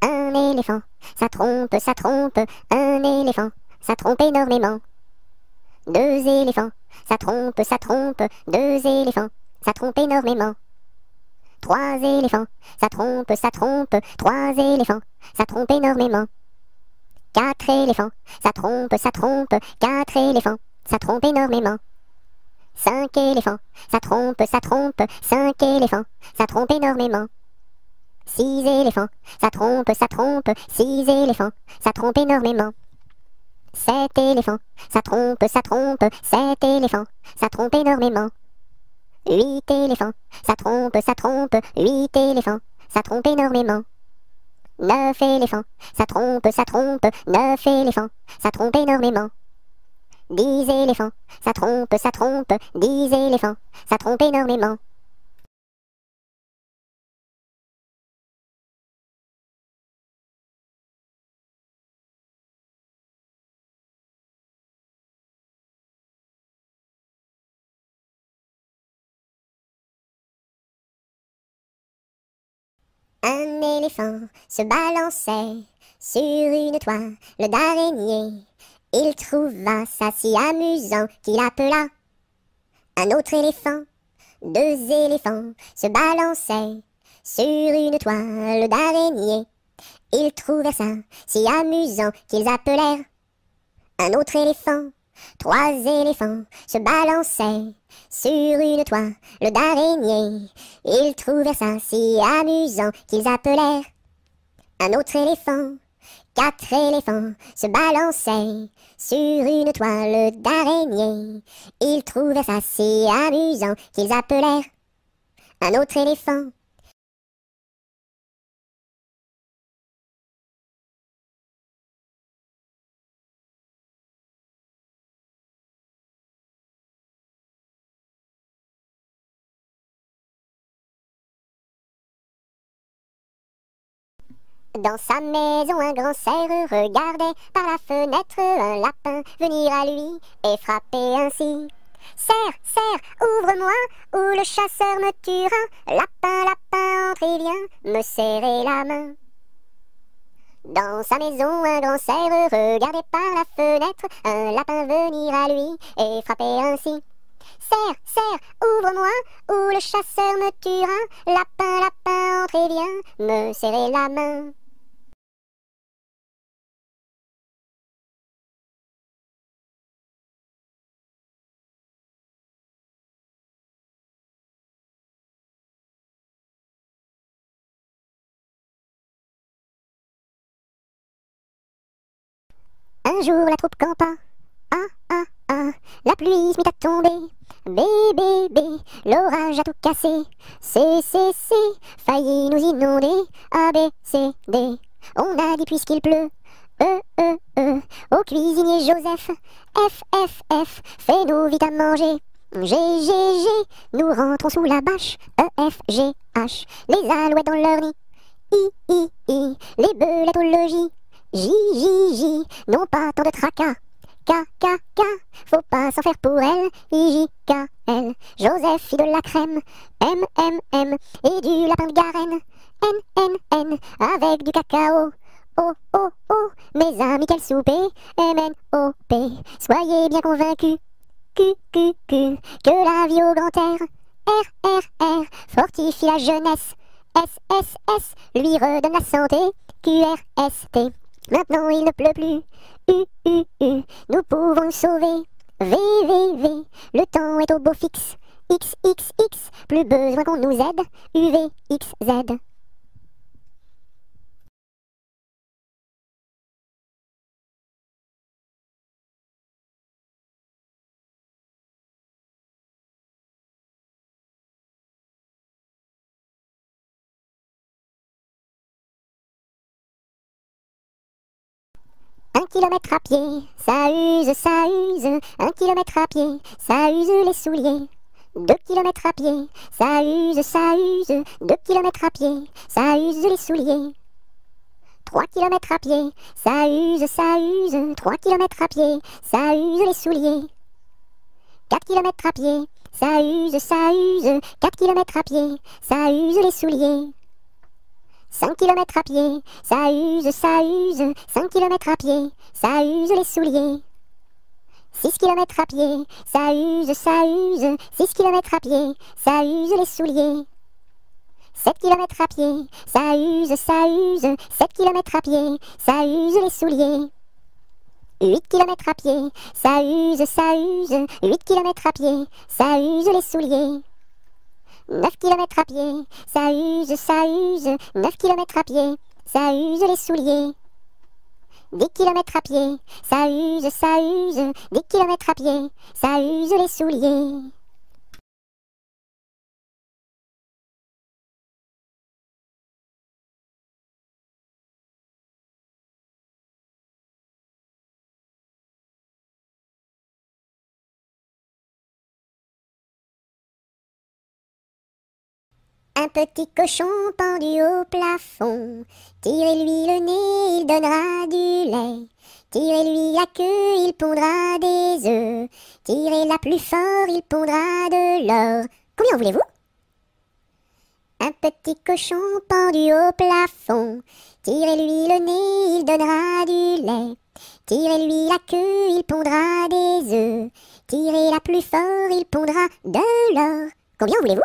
Un éléphant, ça trompe, un éléphant, ça trompe énormément. 2 éléphants, ça trompe, 2 éléphants, ça trompe énormément. 3 éléphants, ça trompe, 3 éléphants, ça trompe énormément. 4 éléphants, ça trompe, 4 éléphants, ça trompe énormément. 5 éléphants, ça trompe, 5 éléphants, ça trompe énormément. 6 éléphants, ça trompe, 6 éléphants, ça trompe énormément. 7 éléphants, ça trompe, 7 éléphants, ça trompe énormément. 8 éléphants, ça trompe, 8 éléphants, ça trompe énormément. 9 éléphants, ça trompe, 9 éléphants, ça trompe énormément. 10 éléphants, ça trompe, 10 éléphants, ça trompe énormément. Un éléphant se balançait sur une toile d'araignée. Il trouva ça si amusant qu'il appela un autre éléphant. 2 éléphants se balançaient sur une toile d'araignée. Ils trouvèrent ça si amusant qu'ils appelèrent un autre éléphant. 3 éléphants se balançaient sur une toile d'araignée. Ils trouvèrent ça si amusant qu'ils appelèrent un autre éléphant. 4 éléphants se balançaient sur une toile d'araignée. Ils trouvèrent ça si amusant qu'ils appelèrent un autre éléphant. Dans sa maison, un grand cerf regardait par la fenêtre un lapin venir à lui et frapper ainsi. Cerf, cerf, ouvre-moi, ou le chasseur me tuera. Lapin, lapin, entre et viens me serrer la main. Dans sa maison, un grand cerf regardait par la fenêtre un lapin venir à lui et frapper ainsi. Cerf, cerf, ouvre-moi, ou le chasseur me tuera. Lapin, lapin, entre et viens me serrer la main. Un jour la troupe campa, ah ah ah, la pluie se mit à tomber, bé bé bé, l'orage a tout cassé, c, failli nous inonder, A, B, C, D, on a dit puisqu'il pleut, au cuisinier Joseph, F, F, F, fais-nous vite à manger, G, G, G, nous rentrons sous la bâche, E, F, G, H, les alouettes dans leur nid, I, les belettes au logis, J, J, J, non pas tant de tracas. K, K, K, faut pas s'en faire pour elle. I, J, K, L, Joseph fit de la crème. M, M, M, et du lapin de Garenne. N, N, N, avec du cacao. O, O, O, mes amis, quel souper. M, N, O, P, soyez bien convaincus. Q, Q, Q, que la vie au grand air. R, R, R, fortifie la jeunesse. S, S, S, lui redonne la santé. Q, R, S, T. Maintenant il ne pleut plus, nous pouvons nous sauver. V, V, V, le temps est au beau fixe. X, X, X, plus besoin qu'on nous aide. U, V, X, Z. Un kilomètre à pied, ça use, ça use. 1 kilomètre à pied, ça use les souliers. 2 kilomètres à pied, ça use, ça use. 2 kilomètres à pied, ça use les souliers. 3 kilomètres à pied, ça use, ça use. 3 kilomètres à pied, ça use les souliers. 4 kilomètres à pied, ça use, ça use. 4 kilomètres à pied, ça use les souliers. 5 kilomètres à pied, ça use, ça use. 5 kilomètres à pied, ça use les souliers. 6 kilomètres à pied, ça use, ça use. 6 kilomètres à pied, ça use les souliers. 7 kilomètres à pied, ça use, ça use. 7 kilomètres à pied, ça use les souliers. 8 kilomètres à pied, ça use, ça use. 8 kilomètres à pied, ça use les souliers. 9 kilomètres à pied, ça use, ça use. 9 kilomètres à pied, ça use les souliers. 10 kilomètres à pied, ça use, ça use. 10 kilomètres à pied, ça use les souliers. Un petit cochon pendu au plafond, tirez-lui le nez, il donnera du lait. Tirez-lui la queue, il pondra des œufs. Tirez-la plus fort, il pondra de l'or. Combien voulez-vous? Un petit cochon pendu au plafond, tirez-lui le nez, il donnera du lait. Tirez-lui la queue, il pondra des œufs. Tirez-la plus fort, il pondra de l'or. Combien voulez-vous?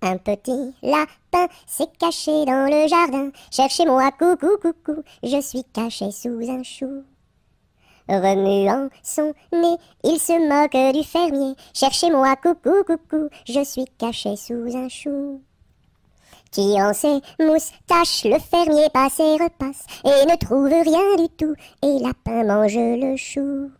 Un petit lapin s'est caché dans le jardin. Cherchez-moi, coucou, coucou, je suis caché sous un chou. Remuant son nez, il se moque du fermier. Cherchez-moi, coucou, coucou, je suis caché sous un chou. Tirant ses moustaches, le fermier passe et repasse, et ne trouve rien du tout, et lapin mange le chou.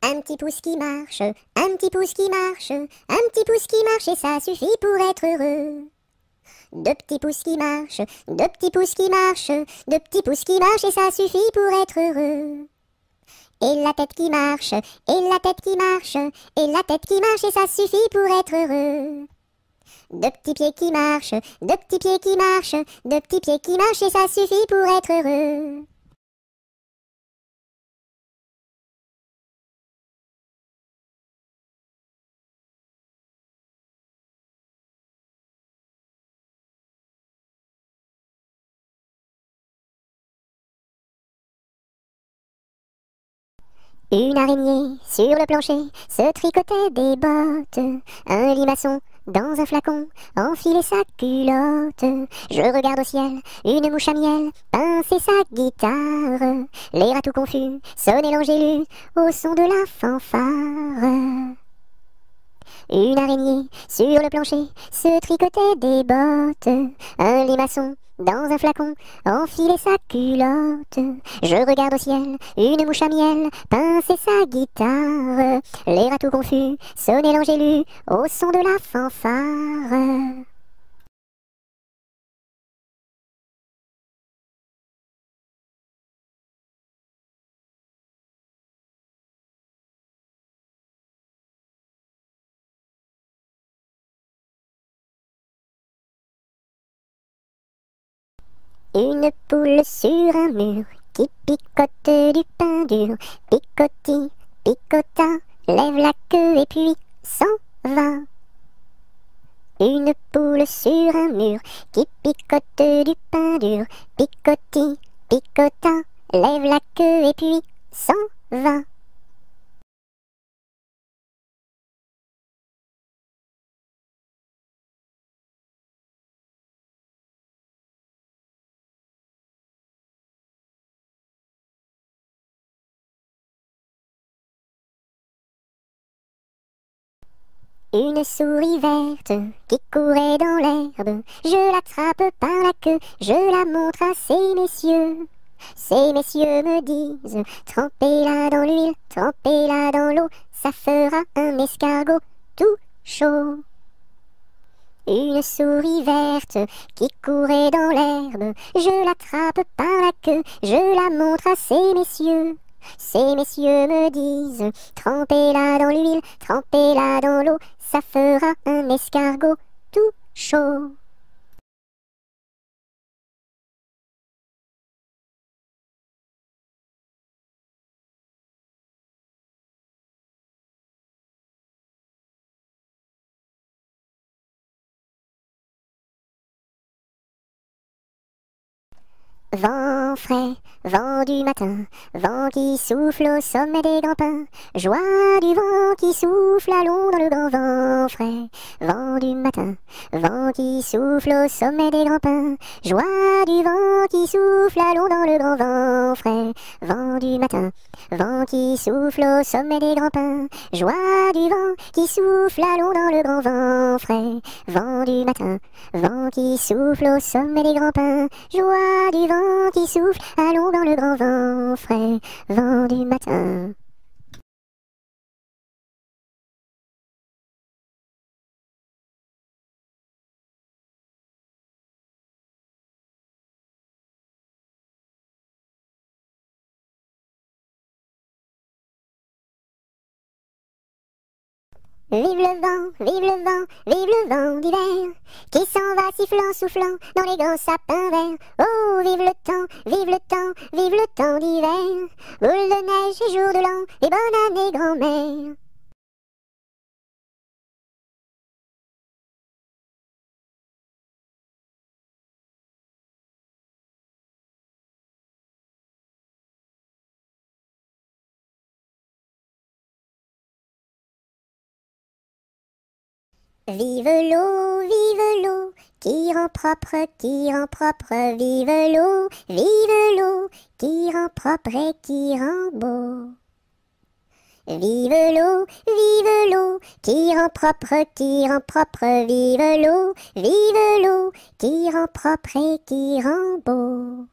Un petit pouce qui marche, un petit pouce qui marche, un petit pouce qui marche, et ça suffit pour être heureux. Deux petits pouces qui marchent, deux petits pouces qui marchent, deux petits pouces qui marchent, et ça suffit pour être heureux. Et la tête qui marche, et la tête qui marche, et la tête qui marche, et ça suffit pour être heureux. Deux petits pieds qui marchent, deux petits pieds qui marchent, deux petits pieds qui marchent, et ça suffit pour être heureux. Une araignée sur le plancher se tricotait des bottes. Un limaçon dans un flacon enfilait sa culotte. Je regarde au ciel, une mouche à miel pincer sa guitare. Les rats tout confus sonnaient l'angélus au son de la fanfare. Une araignée sur le plancher se tricotait des bottes. Un limaçon dans un flacon enfilait sa culotte. Je regarde au ciel, une mouche à miel pincer sa guitare. Les rats tout confus sonnaient l'angélus au son de la fanfare. Une poule sur un mur qui picote du pain dur. Picoti, picota, lève la queue et puis s'en va. Une poule sur un mur qui picote du pain dur. Picoti, picota, lève la queue et puis s'en va. Une souris verte qui courait dans l'herbe. Je l'attrape par la queue, je la montre à ces messieurs. Ces messieurs me disent, trempez-la dans l'huile, trempez-la dans l'eau, ça fera un escargot tout chaud. Une souris verte qui courait dans l'herbe. Je l'attrape par la queue, je la montre à ces messieurs. Ces messieurs me disent, trempez-la dans l'huile, trempez-la dans l'eau, ça fera un escargot tout chaud. Vent frais, vent du matin, vent qui souffle au sommet des grands pins, joie du vent qui souffle, allons dans le grand vent frais. Vent du matin, vent qui souffle au sommet des grands pins, joie du vent qui souffle, allons dans le grand vent frais. Vent du matin, vent qui souffle au sommet des grands pins, joie du vent qui souffle, allons dans le grand vent frais. Vent du matin, vent qui souffle au sommet des grands pins, joie du vent qui souffle, allons dans le grand vent frais, vent du matin. Vive le vent, vive le vent, vive le vent d'hiver, qui s'en va sifflant, soufflant dans les grands sapins verts. Oh, vive le temps, vive le temps, vive le temps d'hiver, boule de neige et jour de l'an, et bonne année grand-mère. Vive l'eau, qui rend propre, vive l'eau, qui rend propre et qui rend beau. Vive l'eau, qui rend propre, vive l'eau, qui rend propre et qui rend beau.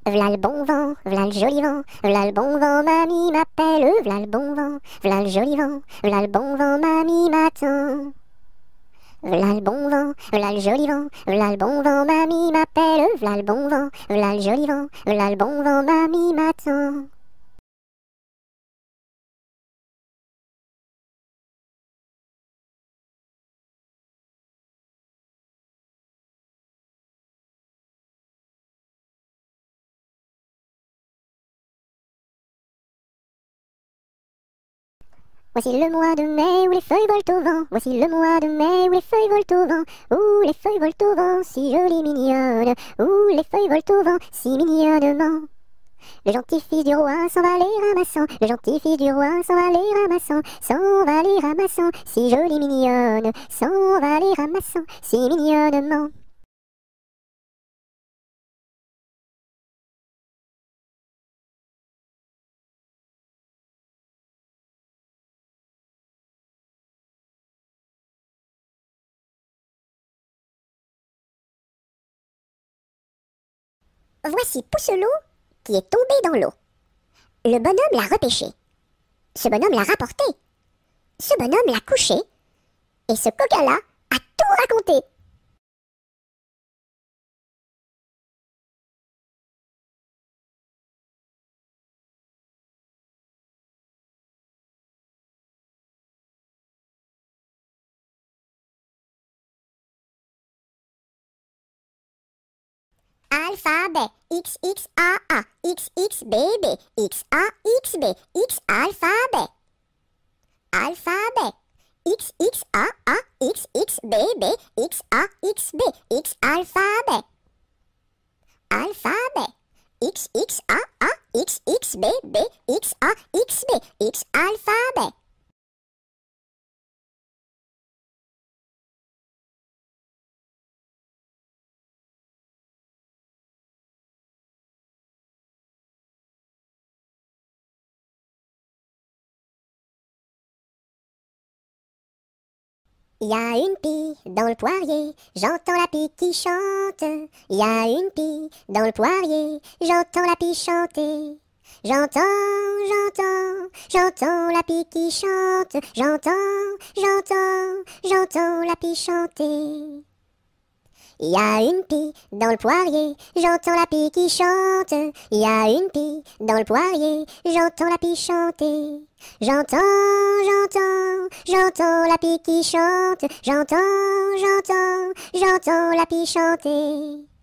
V'là le bon vent, v'là le joli vent, v'là le bon vent, mamie m'appelle, v'là le bon vent, v'là le joli vent, v'là le bon vent, mamie m'attend. V'là le bon vent, v'là le joli vent, v'là le bon vent, mamie m'appelle, v'là le bon vent, v'là le joli vent, v'là le bon vent, mamie m'attend. Voici le mois de mai où les feuilles volent au vent. Voici le mois de mai où les feuilles volent au vent. Où les feuilles volent au vent, si jolies mignonnes. Où les feuilles volent au vent, si mignonnement. Le gentil fils du roi s'en va les ramassant. Le gentil fils du roi s'en va les ramassant. S'en va les ramassant, si jolie mignonne. S'en va les ramassant, si mignonnement. Voici Pousselot qui est tombé dans l'eau. Le bonhomme l'a repêché. Ce bonhomme l'a rapporté. Ce bonhomme l'a couché. Et ce coquin-là a tout raconté. Alphabet, X, X, A, A, X, X, B, B, X, A, X, B, X, alphabet. Alphabet, X, X, A, A, X, X, B, B, X, A, X, B, X, alphabet. Alphabet, X, X, A, A, X, X, B, B, X, A, X, B, X, alphabet. Y a une pie dans le poirier, j'entends la pie qui chante. Y a une pie dans le poirier, j'entends la pie chanter. J'entends la pie qui chante. J'entends la pie chanter. Il y a une pie dans le poirier, j'entends la pie qui chante. Il y a une pie dans le poirier, j'entends la pie chanter. J'entends, j'entends la pie qui chante. J'entends la pie chanter.